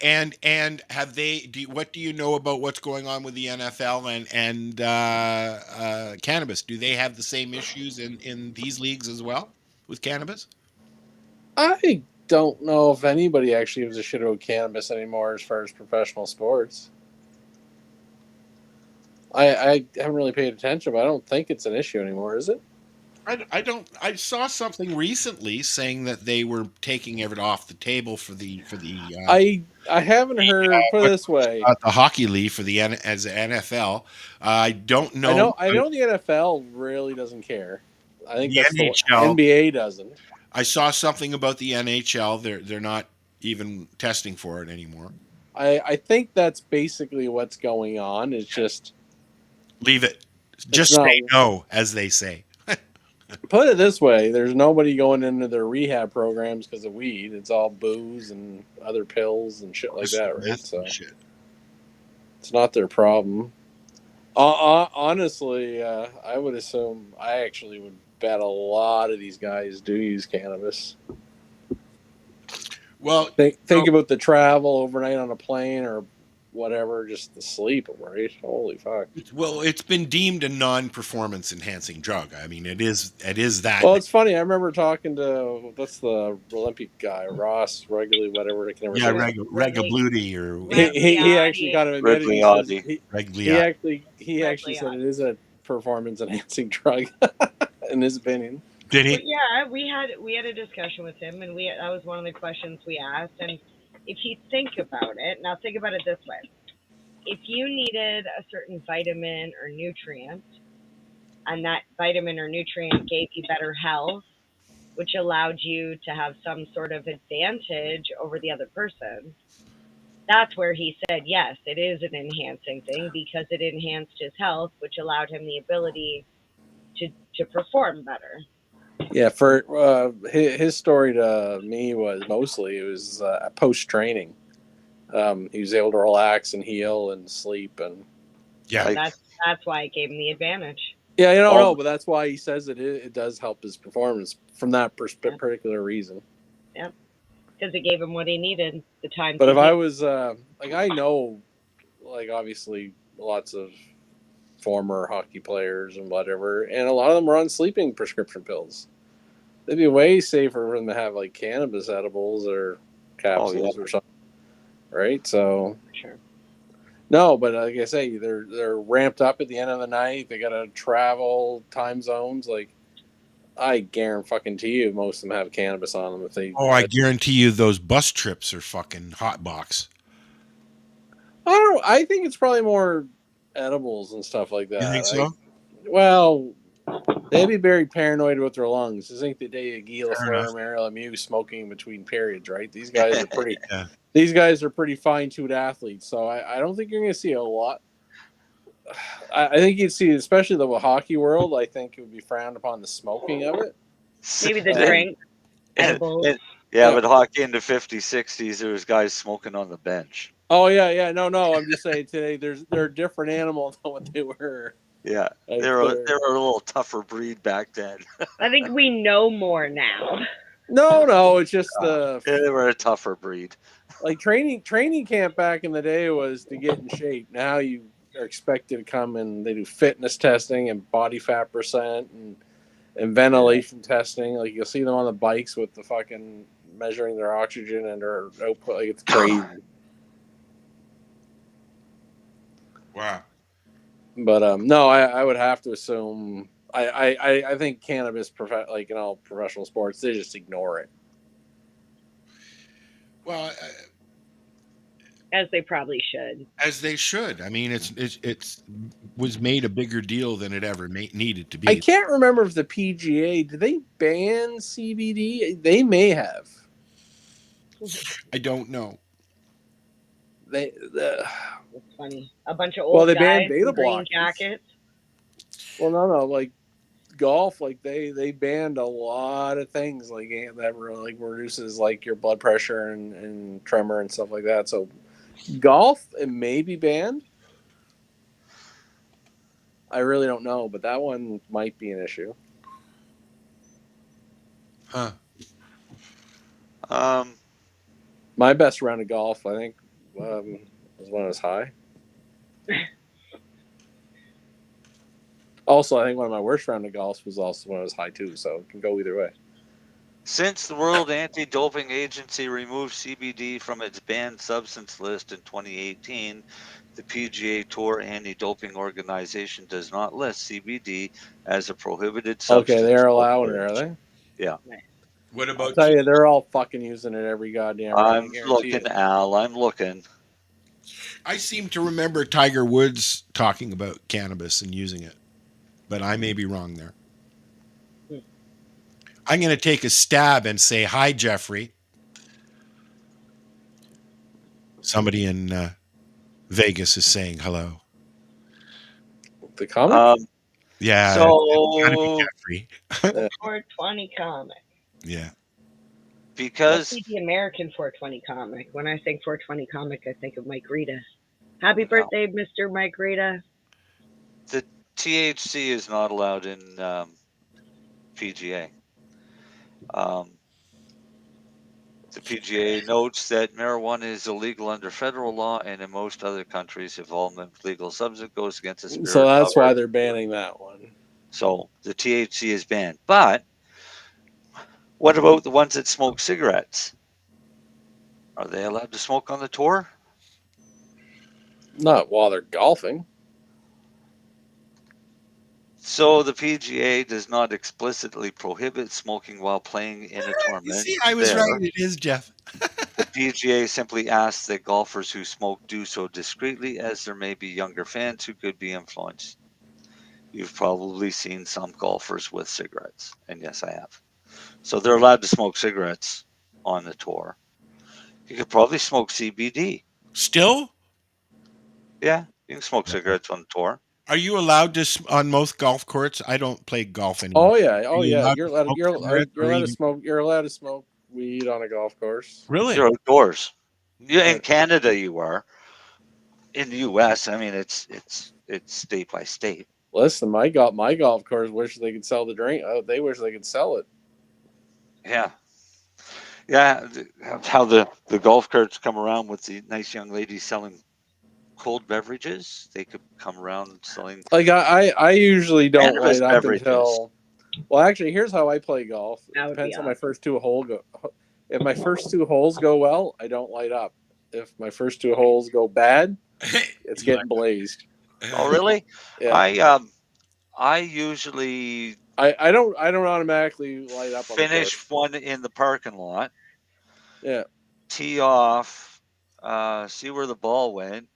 have they? What do you know about what's going on with the NFL and cannabis? Do they have the same issues in these leagues as well with cannabis? I don't know if anybody actually gives a shit about cannabis anymore as far as professional sports. I haven't really paid attention, but I don't think it's an issue anymore, is it? I don't. I saw something recently saying that they were taking it off the table for the I haven't heard. Put it this way, the hockey league for the as the NFL. I don't know. I know the NFL really doesn't care. I think The that's the NHL NBA doesn't. I saw something about the NHL. They're not even testing for it anymore. I think that's basically what's going on. It's just leave it. Just say no, as they say. Put it this way: there's nobody going into their rehab programs because of weed. It's all booze and other pills and shit like that, right? So it's not their problem. Honestly, I would assume I actually would bet a lot of these guys do use cannabis. Well, think about the travel overnight on a plane or whatever, just the sleep, right? Holy fuck. Well, it's been deemed a non-performance enhancing drug. I mean, it is that. Well, it's funny. I remember talking to that's the Olympic guy, Ross Regularly, whatever. I can never say. Regabludi or he actually kind of admitted he actually said it is a performance enhancing drug in his opinion. Did he? But yeah, we had a discussion with him, and that was one of the questions we asked. And if you think about it, now think about it this way: if you needed a certain vitamin or nutrient, and that vitamin or nutrient gave you better health, which allowed you to have some sort of advantage over the other person, that's where he said, yes, it is an enhancing thing because it enhanced his health, which allowed him the ability to perform better. Yeah, for his story to me was mostly post training. He was able to relax and heal and sleep, and that's why it gave him the advantage. Yeah, I don't know, but that's why he says it does help his performance from that particular reason. Yep, because it gave him what he needed, the time. But if I was I know, obviously lots of former hockey players and whatever, and a lot of them are on sleeping prescription pills. They'd be way safer for them to have cannabis edibles or capsules or something, right? So sure. No, but like I say, they're ramped up at the end of the night. They got to travel time zones. I guarantee you, most of them have cannabis on them. If they, I guarantee you, those bus trips are fucking hot box. I think it's probably more edibles and stuff like that. You think so? Well, they'd be very paranoid with their lungs. I think the day of Gila Mario Lemieux smoking between periods, right? These guys are pretty. These guys are pretty fine-tuned athletes, so I don't think you're going to see a lot. I think you'd see, especially the hockey world, I think it would be frowned upon the smoking of it. Maybe the drink, edibles. But hockey in the 50s, 60s, there was guys smoking on the bench. Oh, yeah. No, I'm just saying today they're a different animal than what they were. Yeah, they're a little tougher breed back then. I think we know more now. No, it's just they were a tougher breed. Training camp back in the day was to get in shape. Now you are expected to come and they do fitness testing and body fat percent and ventilation testing. You'll see them on the bikes with the fucking measuring their oxygen and their output. It's crazy. Wow. But no, I would have to assume. I think cannabis, in all professional sports, they just ignore it. Well, as they probably should. As they should. I mean, it's was made a bigger deal than it ever needed to be. I can't remember if the PGA did they ban CBD. They may have. I don't know. That's funny. A bunch of old they guys banned beta in green blockers. jackets. Well, no, golf, they banned a lot of things that reduces your blood pressure and tremor and stuff like that. So golf, it may be banned. I really don't know, but that one might be an issue. Huh. My best round of golf, I think, was when I was high. Also, I think one of my worst round of golf was also when I was high too, so it can go either way. Since the World Anti-Doping Agency removed CBD from its banned substance list in 2018, the PGA Tour Anti-Doping Organization does not list CBD as a prohibited substance. Okay, they're or allowing it, beverage. are they? Yeah. What I'll about tell you, they're all fucking using it every goddamn round. I I'm guarantee looking, it. Al. I'm looking. I seem to remember Tiger Woods talking about cannabis and using it, but I may be wrong there. I'm going to take a stab and say, hi, Jeffrey. Somebody in Vegas is saying hello. The comic? Yeah. So, it's gotta be Jeffrey. 420 comic. Yeah. Because Must be the American 420 comic. When I think 420 comic, I think of Mike Rita. Happy birthday, Mr. Mike Rita. the THC is not allowed in PGA. The PGA notes that marijuana is illegal under federal law, and in most other countries, if all legal substance goes against the spirit. So that's why they're banning that one. So the THC is banned. But what about the ones that smoke cigarettes? Are they allowed to smoke on the tour? Not while they're golfing. So the PGA does not explicitly prohibit smoking while playing in a tournament. You see, I was right. It is, Jeff. The PGA simply asks that golfers who smoke do so discreetly, as there may be younger fans who could be influenced. You've probably seen some golfers with cigarettes, and yes, I have. So they're allowed to smoke cigarettes on the tour. You could probably smoke CBD. Still? Yeah, you can smoke cigarettes on the tour. Are you allowed to on most golf courts? I don't play golf anymore. Oh yeah, Are you allowed You're to allowed. smoke You're cigarettes or allowed to even- smoke. You're allowed to smoke weed on a golf course. Really? You're outdoors. Yeah, in Canada you are. In the U.S., I mean, it's state by state. Listen, my golf course wish they could sell the drink. Oh, they wish they could sell it. Yeah. Yeah, how the golf carts come around with the nice young ladies selling cold beverages. They could come around selling. Like I usually don't cannabis light up beverages. until. Well, actually, here's how I play golf. It That would depends be on my first two holes go. If my first two holes go well, I don't light up. If my first two holes go bad, it's getting blazed. Oh, really? Yeah. I usually I don't automatically light up on the finish course. one in the parking lot. Yeah. Tee off, see where the ball went,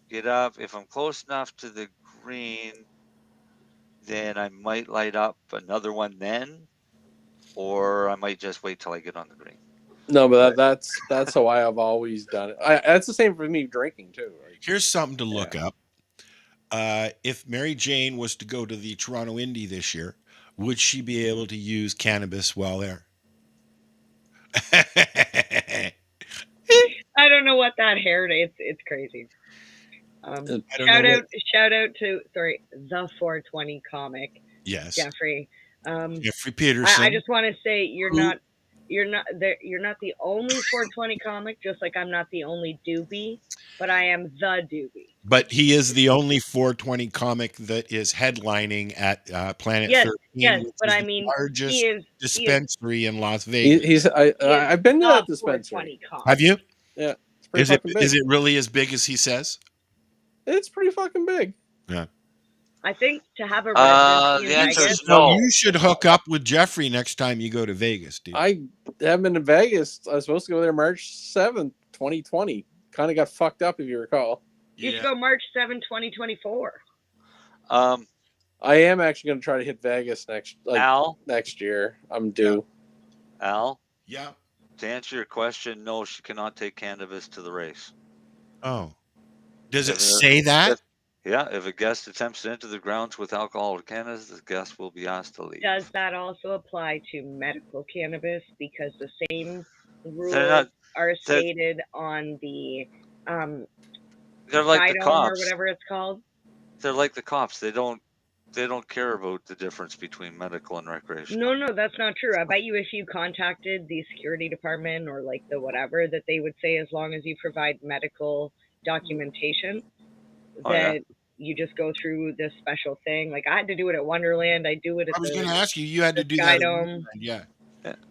get up. If I'm close enough to the green, then I might light up another one then, or I might just wait till I get on the green. No, but that's how I have always done it. That's the same for me drinking too. Right? Here's something to look up. If Mary Jane was to go to the Toronto Indy this year, would she be able to use cannabis while there? I don't know what that hair is. It's crazy. Shout out to the 420 comic. Yes. Jeffrey. Jeffrey Peterson. I just want to say you're not the only 420 comic, just like I'm not the only doobie, but I am the doobie. But he is the only 420 comic that is headlining at Planet 13. Yes, which but is I the mean, largest he is dispensary in Las Vegas. I've been to that dispensary. Have you? Yeah. It's pretty fucking big. Is it really as big as he says? It's pretty fucking big. Yeah. I think to have a residency in Vegas. No, you should hook up with Jeffrey next time you go to Vegas, dude. I haven't been to Vegas. I was supposed to go there March 7th, 2020. Kind of got fucked up, if you recall. You should go March 7, 2024. I am actually going to try to hit Vegas next year. I'm due. Al? Yeah. To answer your question, no, she cannot take cannabis to the race. Oh. Does it say that? If a guest attempts to enter the grounds with alcohol or cannabis, the guest will be asked to leave. Does that also apply to medical cannabis? Because the same rules are stated on the they're like the Sidome cops. or whatever it's called. They're like the cops. They don't care about the difference between medical and recreational. No, that's not true. I bet you if you contacted the security department or like the whatever, that they would say as long as you provide medical documentation, that you just go through this special thing. Like I had to do it at Wonderland. I do it at I was going to ask you. You had to do Skydome. that. Yeah.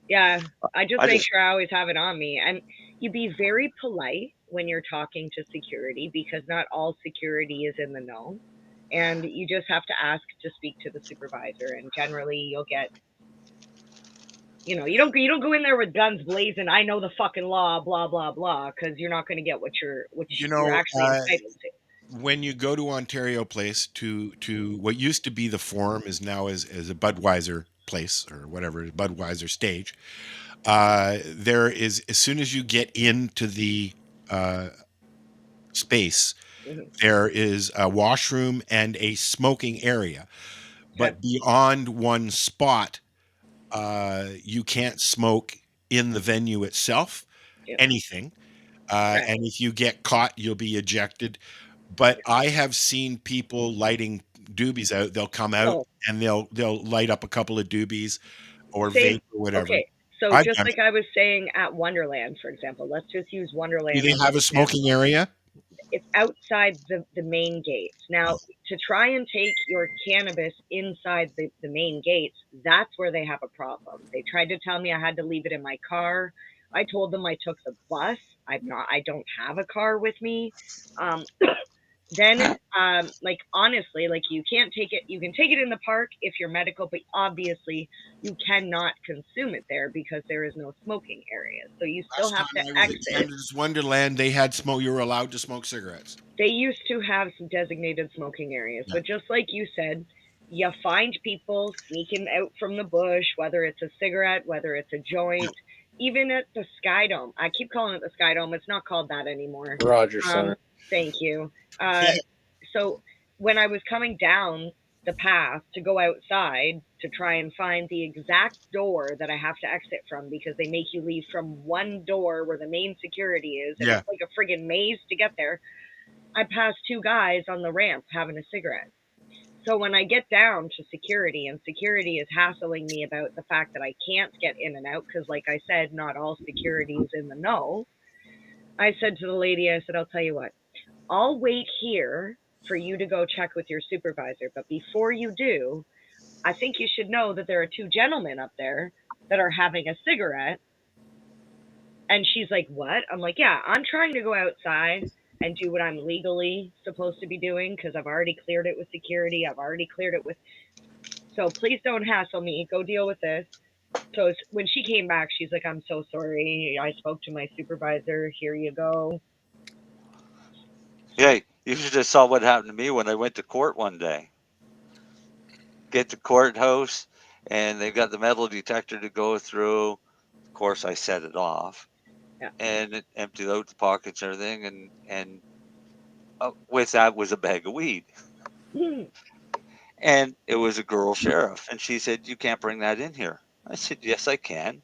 Yeah, I just I make just sure I always have it on me. And you be very polite when you're talking to security because not all security is in the know. And you just have to ask to speak to the supervisor. And generally, you'll get, you don't go in there with guns blazing. I know the fucking law, blah blah blah, because you're not going to get what you're actually entitled to. When you go to Ontario Place to what used to be the Forum is now as a Budweiser place or whatever, Budweiser stage. There is, as soon as you get into the space, there is a washroom and a smoking area, but beyond one spot, you can't smoke in the venue itself, anything. And if you get caught, you'll be ejected. But I have seen people lighting doobies out. They'll come out and they'll light up a couple of doobies or vape or whatever. Okay, so I've just done like I was saying at Wonderland, for example, let's just use Wonderland. Do they as have an a smoking area? It's outside the main gates. Now, to try and take your cannabis inside the main gates, that's where they have a problem. They tried to tell me I had to leave it in my car. I told them I took the bus. I don't have a car with me. Then, honestly, you can't take it. You can take it in the park if you're medical, but obviously you cannot consume it there because there is no smoking area. So you still have to exit. Canada's Wonderland, they had smoke. You were allowed to smoke cigarettes. They used to have some designated smoking areas, but just like you said, you find people sneaking out from the bush, whether it's a cigarette, whether it's a joint, even at the Sky Dome. I keep calling it the Sky Dome. It's not called that anymore. Rogers Center. Thank you. So when I was coming down the path to go outside to try and find the exact door that I have to exit from, because they make you leave from one door where the main security is, and it's like a friggin' maze to get there, I passed two guys on the ramp having a cigarette. So when I get down to security, and security is hassling me about the fact that I can't get in and out, because like I said, not all security is in the know, I said to the lady, I said, I'll tell you what, I'll wait here for you to go check with your supervisor. But before you do, I think you should know that there are two gentlemen up there that are having a cigarette. And she's like, what? I'm like, yeah, I'm trying to go outside and do what I'm legally supposed to be doing because I've already cleared it with security. I've already cleared it with. So please don't hassle me. Go deal with this. So when she came back, she's like, I'm so sorry. I spoke to my supervisor. Here you go. Yeah, you should have saw what happened to me when I went to court one day. Get to courthouse, and they got the metal detector to go through. Of course, I set it off, and it emptied out the pockets and everything, and with that was a bag of weed. And it was a girl sheriff, and she said, you can't bring that in here. I said, yes, I can.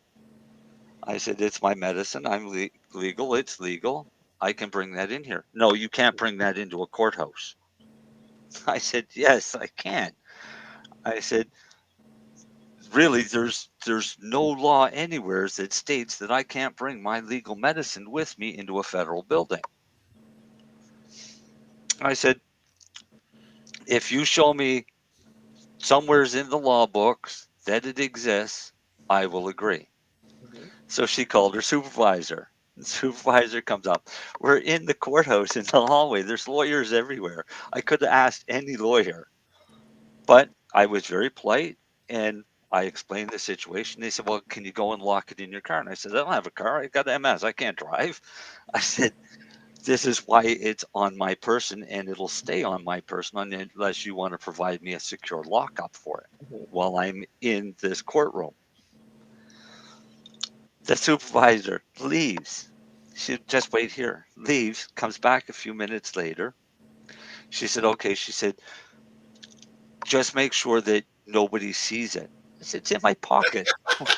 I said, it's my medicine. I'm legal. It's legal. I can bring that in here. No, you can't bring that into a courthouse. I said, yes, I can. I said, really, there's no law anywhere that states that I can't bring my legal medicine with me into a federal building. I said, if you show me somewhere's in the law books that it exists, I will agree. So she called her supervisor. The supervisor comes up. We're in the courthouse in the hallway. There's lawyers everywhere. I could have asked any lawyer, but I was very polite and I explained the situation. They said, well, can you go and lock it in your car? And I said, I don't have a car. I got MS. I can't drive. I said, this is why it's on my person and it'll stay on my person unless you want to provide me a secure lockup for it while I'm in this courtroom. The supervisor leaves. She just wait here. Leaves, comes back a few minutes later. She said, okay. She said, just make sure that nobody sees it. I said, it's in my pocket.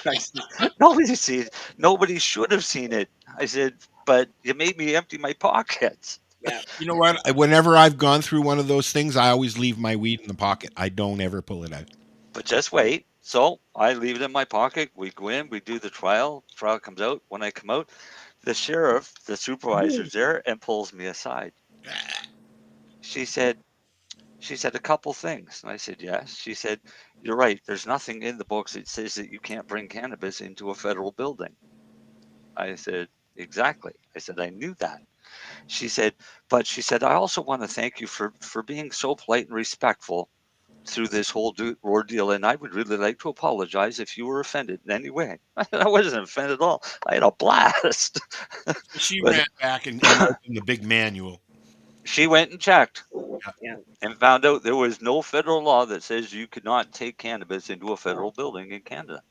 I said, nobody sees it. Nobody should have seen it. I said, but you made me empty my pockets. Yeah. You know what? Whenever I've gone through one of those things, I always leave my weed in the pocket. I don't ever pull it out. But just wait. So I leave it in my pocket. We go in, we do the trial. Trial comes out. When I come out, the sheriff, the supervisor's there and pulls me aside. She said, She said, a couple things. And I said, yes. She said, you're right. There's nothing in the books that says that you can't bring cannabis into a federal building. I said, exactly. I said, I knew that. She said, but she said, I also want to thank you for being so polite and respectful through this whole ordeal, and I would really like to apologize if you were offended in any way. I wasn't offended at all. I had a blast. She But ran back and opened the big manual. she went and checked Yeah. and found out there was no federal law that says you could not take cannabis into a federal building in Canada.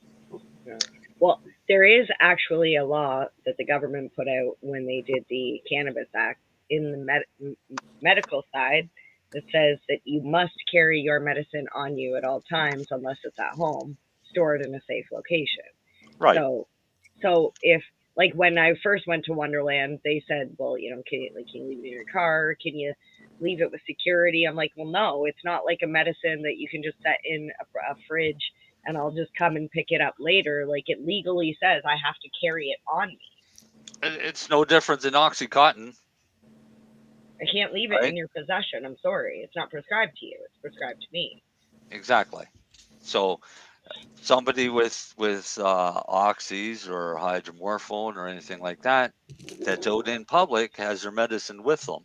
Well, there is actually a law that the government put out when they did the Cannabis Act in the medical side that says that you must carry your medicine on you at all times unless it's at home, stored in a safe location. Right. So if, like, when I first went to Wonderland, they said, well, you know, can you leave it in your car? Can you leave it with security? I'm like, well, no, it's not like a medicine that you can just set in a fridge and I'll just come and pick it up later. Like, it legally says I have to carry it on me. It's no different than OxyContin. I can't leave it in your possession. I'm sorry. It's not prescribed to you. It's prescribed to me. Exactly. So somebody with oxys or hydromorphone or anything like that that's out in public has their medicine with them.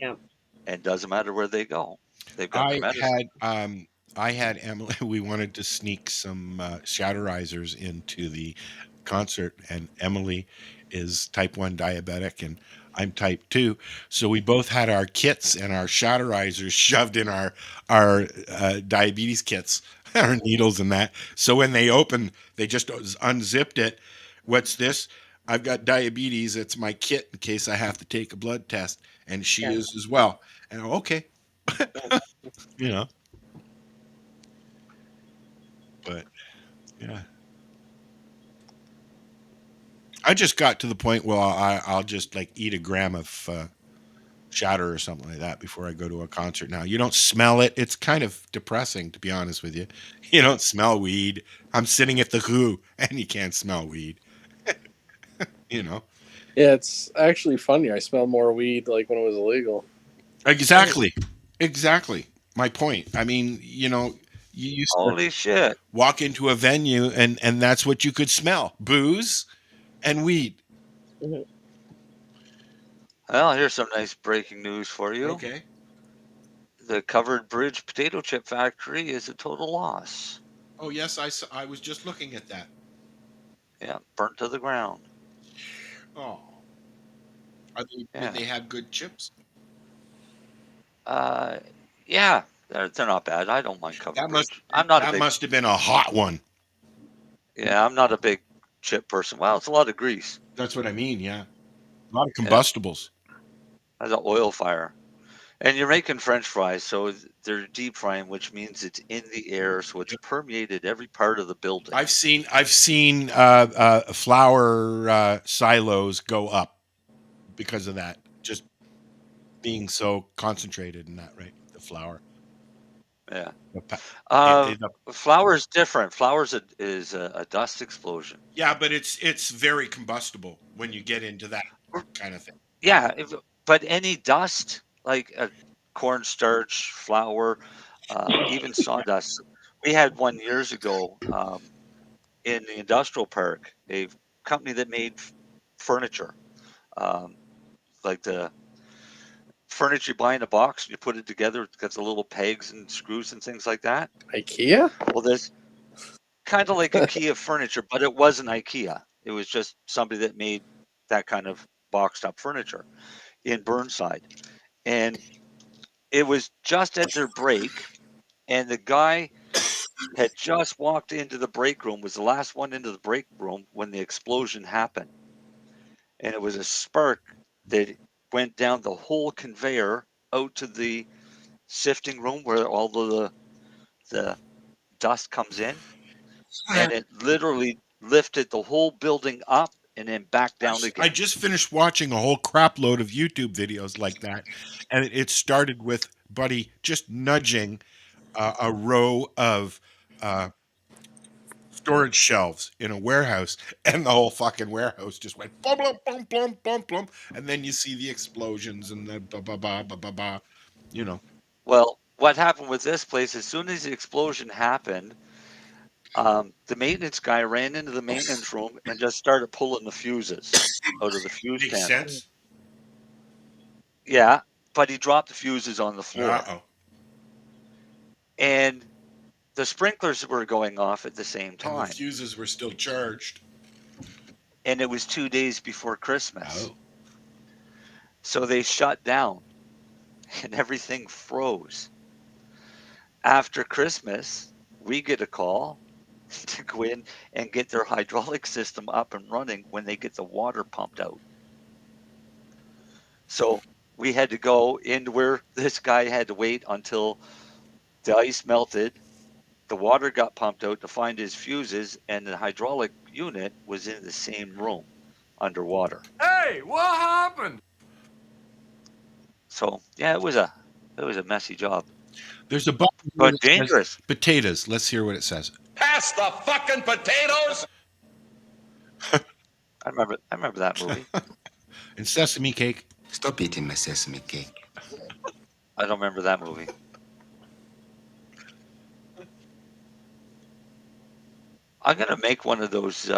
Yeah. And doesn't matter where they go. They've got their medicine. I had Emily. We wanted to sneak some Shatterizers into the concert, and Emily is type 1 diabetic, and I'm type 2. So we both had our kits and our Shatterizers shoved in our diabetes kits, our needles and that. So when they opened, they just unzipped it. What's this? I've got diabetes. It's my kit in case I have to take a blood test, and she is as well. And okay, you know. But yeah, I just got to the point where I'll just like eat a gram of shatter or something like that before I go to a concert. Now, you don't smell it. It's kind of depressing, to be honest with you. You don't smell weed. I'm sitting at the Rue and you can't smell weed. You know. Yeah, it's actually funny. I smell more weed like when it was illegal. Exactly. My point. I mean, you know, you used Holy shit. Walk into a venue and that's what you could smell: booze and weed. Mm-hmm. Well, here's some nice breaking news for you. Okay. The Covered Bridge potato chip factory is a total loss. Oh yes, I was just looking at that. Yeah, burnt to the ground. Oh. Did they have good chips? Yeah, they're not bad. I don't mind Covered Bridge. That must have been a hot one. Yeah, I'm not a big chip person. Well, it's a lot of grease. That's what I mean. Yeah, a lot of combustibles. That's an oil fire, and you're making French fries, so they're deep frying, which means it's in the air, so it's permeated every part of the building. I've seen flour silos go up because of that, just being so concentrated in that, right? The flour. Yeah. Flour is different. Flour is a dust explosion. Yeah, but it's very combustible when you get into that kind of thing. Yeah, but any dust, like cornstarch, flour, even sawdust. We had one years ago in the industrial park, a company that made furniture, like the furniture you buy in a box, you put it together, it's got the little pegs and screws and things like that. IKEA? Well, there's kind of like IKEA furniture, but it wasn't IKEA. It was just somebody that made that kind of boxed up furniture in Burnside. And it was just at their break, and the guy had just walked into the break room, was the last one into the break room when the explosion happened. And it was a spark that went down the whole conveyor out to the sifting room where all the dust comes in, and it literally lifted the whole building up and then back down again. I just finished watching a whole crap load of YouTube videos like that, and it started with Buddy just nudging a row of storage shelves in a warehouse, and the whole fucking warehouse just went blum blum blum blum blum blum, and then you see the explosions and the ba ba ba ba ba ba, you know. Well, what happened with this place, as soon as the explosion happened, the maintenance guy ran into the maintenance room and just started pulling the fuses out of the fuse Makes panel. sense. Yeah, but he dropped the fuses on the floor. Uh-oh. And the sprinklers were going off at the same And time. the fuses were still charged. And it was 2 days before Christmas. Oh. So they shut down and everything froze. After Christmas, we get a call to go in and get their hydraulic system up and running when they get the water pumped out. So we had to go in where this guy had to wait until the ice melted, the water got pumped out to find his fuses, and the hydraulic unit was in the same room underwater. Hey, what happened? So yeah, it was a messy job. There's a button But that says dangerous. potatoes. Let's hear what it says. Pass the fucking potatoes! I remember that movie. And sesame cake. Stop eating my sesame cake. I don't remember that movie. I'm gonna make one of those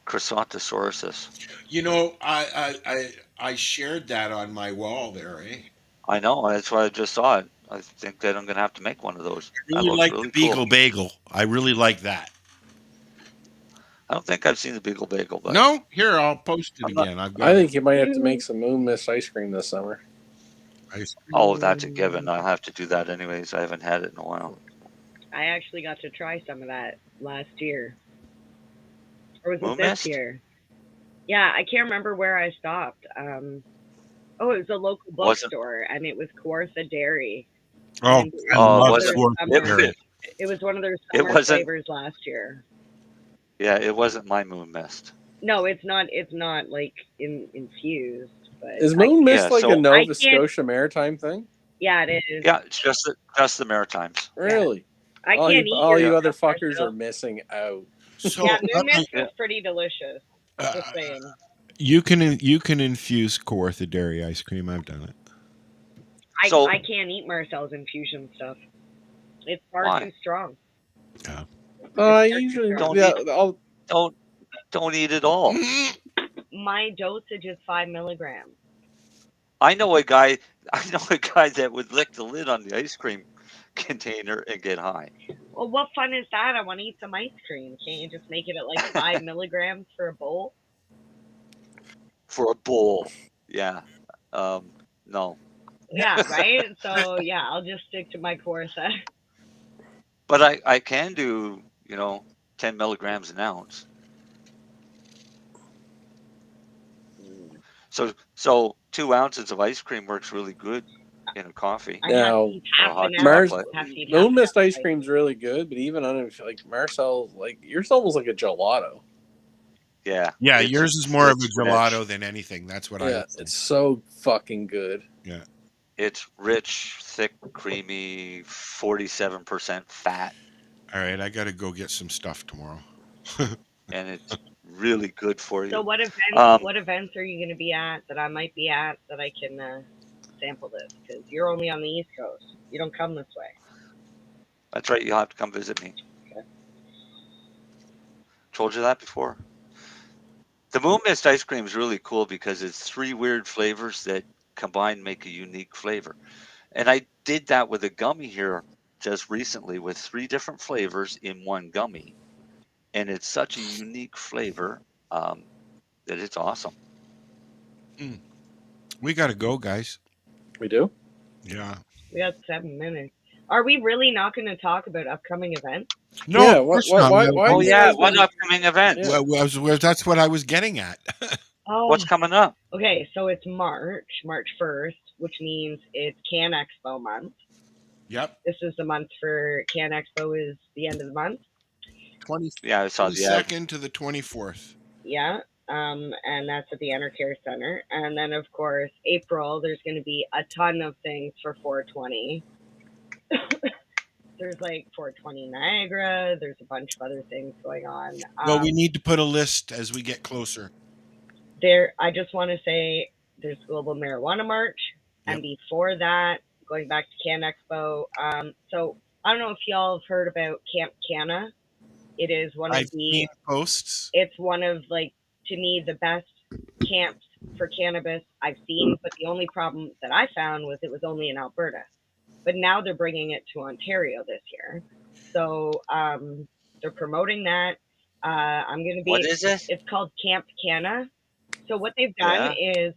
croissantosauruses. You know, I shared that on my wall there, eh? I know, that's why I just saw it. I think that I'm gonna have to make one of those. I That really looks like really the Beagle cool. Bagel. I really like that. I don't think I've seen the Beagle Bagel, but No? Here, I'll post it again. I've got I think you might have to make some Moon Mist ice cream this summer. ice cream. oh, that's a given. I'll have to do that anyways. I haven't had it in a while. I actually got to try some of that last year. Or was it Moon this Mist? year? Yeah, I can't remember where I stopped. It was a local Was it- bookstore, and it was Kawartha Dairy. Oh, And I Oh, love was it? Swarm It, Berry. it, it was one of their it summer wasn't. flavors last year. Yeah, it wasn't my Moon Mist. No, it's not. It's not like infused. But Is Moon Mist Yeah, like so a Nova can't- Scotia maritime thing? yeah, it is. yeah, it's just the Maritimes. Really? I all can't you, eat all your you other stuff, fuckers Marcel. are missing out. So Yeah, Moon Mist Yeah. is pretty delicious. Just saying. you can infuse Kawartha Dairy ice cream. I've done it. So- I can't eat Marcel's infusion stuff. It's far Why? too strong. I usually Don't yeah. eat- Don't eat it all. My dosage is 5 milligrams. I know a guy that would lick the lid on the ice cream container and get high. Well, what fun is that? I want to eat some ice cream. Can't you just make it at like 5 milligrams for a bowl? For a bowl. Yeah. No. Yeah, right? So, yeah, I'll just stick to my Kawartha. But I can do, 10 milligrams an ounce. So 2 ounces of ice cream works really good in a coffee. I have Now, to eat half hot an Mars, ounce. I have to eat half Moon an Mist ounce. ice cream's really good, but even on like Marcel, like yours almost like a gelato. Yeah. Yeah, it's- yours is more of a it's rich. gelato than anything. That's what Yeah, it's so fucking good. Yeah. It's rich, thick, creamy, 47% fat, All right, I got to go get some stuff tomorrow. and it's really good for you. So what events? Um, What events are you going to be at that I might be at that I can sample this? Because you're only on the East Coast. You don't come this way. That's right. You'll have to come visit me. Okay. Told you that before. The Moon Mist ice cream is really cool because it's 3 weird flavors that combined make a unique flavor. And I did that with a gummy here just recently with 3 different flavors in one gummy. And it's such a unique flavor that it's awesome. We got to go, guys. We do? Yeah. We got 7 minutes. Are we really not going to talk about upcoming events? No, Yeah, of course why- not. why- No. why Oh do you yeah, guys what want- upcoming events? That's what I was getting at. Oh, What's coming up? okay. So it's March 1st, which means it's Can Expo month. Yep. This is the month for Can Expo. Is the end of the month. 20, Yeah, I saw the ad. 22nd to the 24th. Yeah. And that's at the Enercare Center. And then, of course, April, there's going to be a ton of things for 420. There's like 420 Niagara. There's a bunch of other things going on. Well, we need to put a list as we get closer. I just want to say there's Global Marijuana March. And before that, going back to Can Expo. So I don't know if y'all have heard about Camp Canna. It is one of I've seen posts. It's one of, like, to me, the best camps for cannabis I've seen. But the only problem that I found was it was only in Alberta. But now they're bringing it to Ontario this year. So they're promoting that. I'm going to be. What is this? It's called Camp Canna. So what they've done is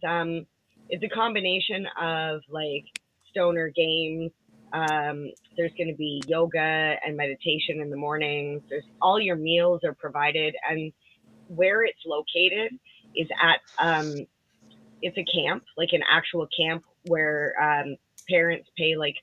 it's a combination of, like, stoner games. There's going to be yoga and meditation in the mornings. There's all your meals are provided, and where it's located is at it's a camp, like an actual camp where parents pay like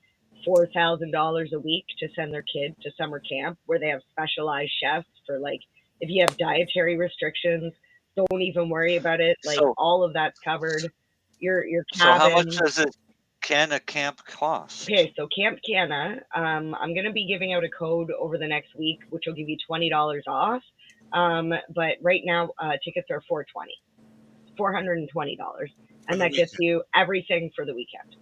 $4,000 a week to send their kid to summer camp, where they have specialized chefs for, like, if you have dietary restrictions, don't even worry about it. Like, all of that's covered. Your cabin. So how much does it Canna camp cost? Okay, so Camp Canna, I'm going to be giving out a code over the next week, which will give you $20 off. But right now, tickets are $420, and that gets you everything for the weekend.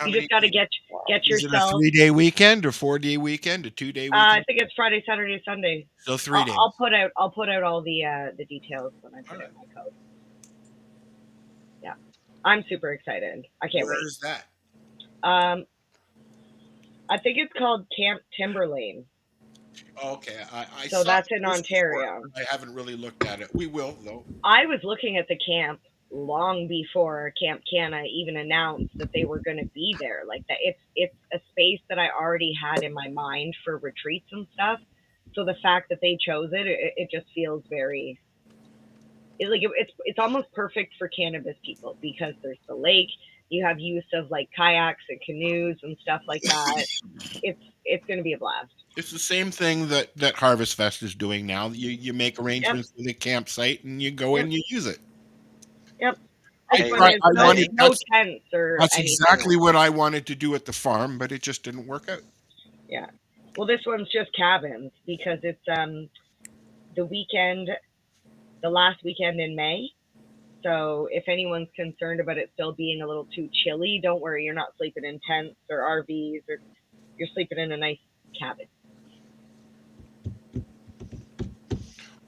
You just got to get yourself. Is it a 3-day weekend or 4-day weekend or 2-day weekend? I think it's Friday, Saturday, Sunday. So 3 days. I'll put out all the details when I put out my code. Yeah, I'm super excited. I can't wait. Where is that? I think it's called Camp Timberlane. Okay, I So saw that's in posts Ontario. before. I haven't really looked at it. We will, though. I was looking at the camp long before Camp Canna even announced that they were going to be there. Like, that, it's a space that I already had in my mind for retreats and stuff. So the fact that they chose it just feels very. It's almost perfect for cannabis people, because there's the lake. You have use of, like, kayaks and canoes and stuff like that. It's going to be a blast. It's the same thing that Harvest Fest is doing now. You make arrangements for the campsite and you go in and you use it. Yep. No tents or that's anything. exactly what I wanted to do at the farm, but it just didn't work out. Yeah. Well, this one's just cabins, because it's the last weekend in May. So if anyone's concerned about it still being a little too chilly, don't worry. You're not sleeping in tents or RVs, or you're sleeping in a nice cabin.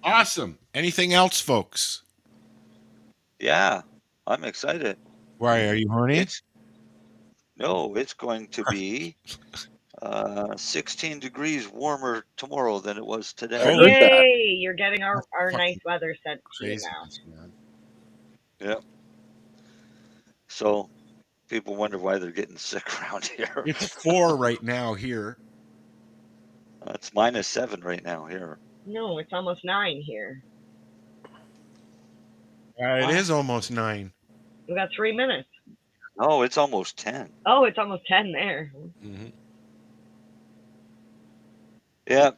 Awesome. Anything else, folks? Yeah, I'm excited. Why, are you horny? No, it's going to be 16 degrees warmer tomorrow than it was today. Yay! You're getting our nice weather sent to you now. Yep. So people wonder why they're getting sick around here. It's 4 right now here. It's -7 right now here. No, it's almost 9 here. It is almost 9. We got 3 minutes. No, it's almost 10. Oh, it's almost 10 there. Mm-hmm. Yeah.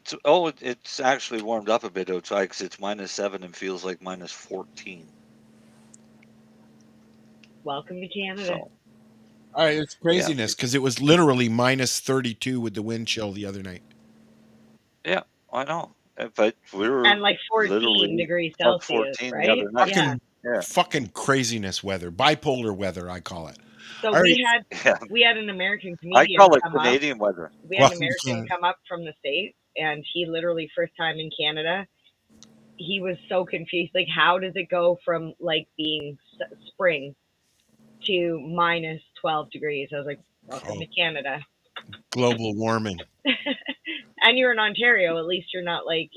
It's actually warmed up a bit outside, because it's -7 and feels like -14. Welcome to Canada. So, All right, it's craziness, because it was literally -32 with the wind chill the other night. yeah, I know. But we were And like 14 degrees Celsius, 14 right? the other night. Yeah. Fucking craziness weather, bipolar weather, I call it. So All we right. had an American I comedian call it come Canadian up. weather. We had an American come up from the States, and he literally, first time in Canada, he was so confused. Like, how does it go from, like, being spring to -12 degrees? I was like, welcome to Canada. Global warming. And you're in Ontario. At least you're not, like,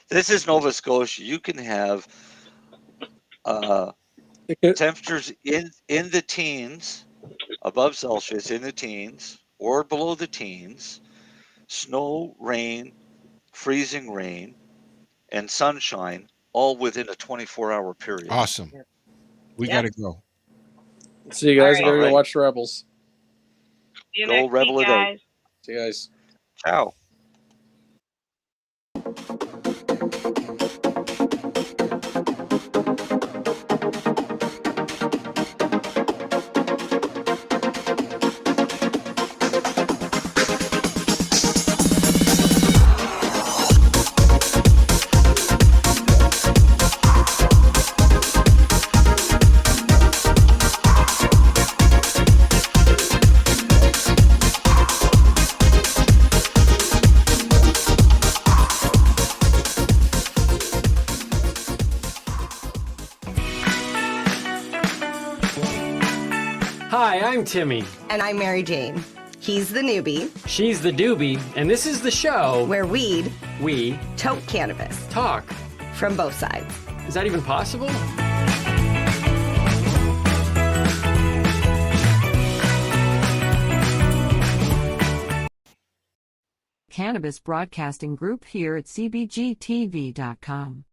This is Nova Scotia. You can have temperatures in the teens, above Celsius, in the teens, or below the teens, snow, rain, freezing rain, and sunshine, all within a 24-hour period. Awesome. We got to go. See you guys. All I gotta right. go watch Rebels. See you Go next Rebel week, it out. guys. See you guys. Ciao. Hi, I'm Timmy. And I'm Mary Jane. He's the newbie. She's the doobie, and this is the show where we tote cannabis. Talk. From both sides. Is that even possible? Cannabis Broadcasting Group here at cbgtv.com.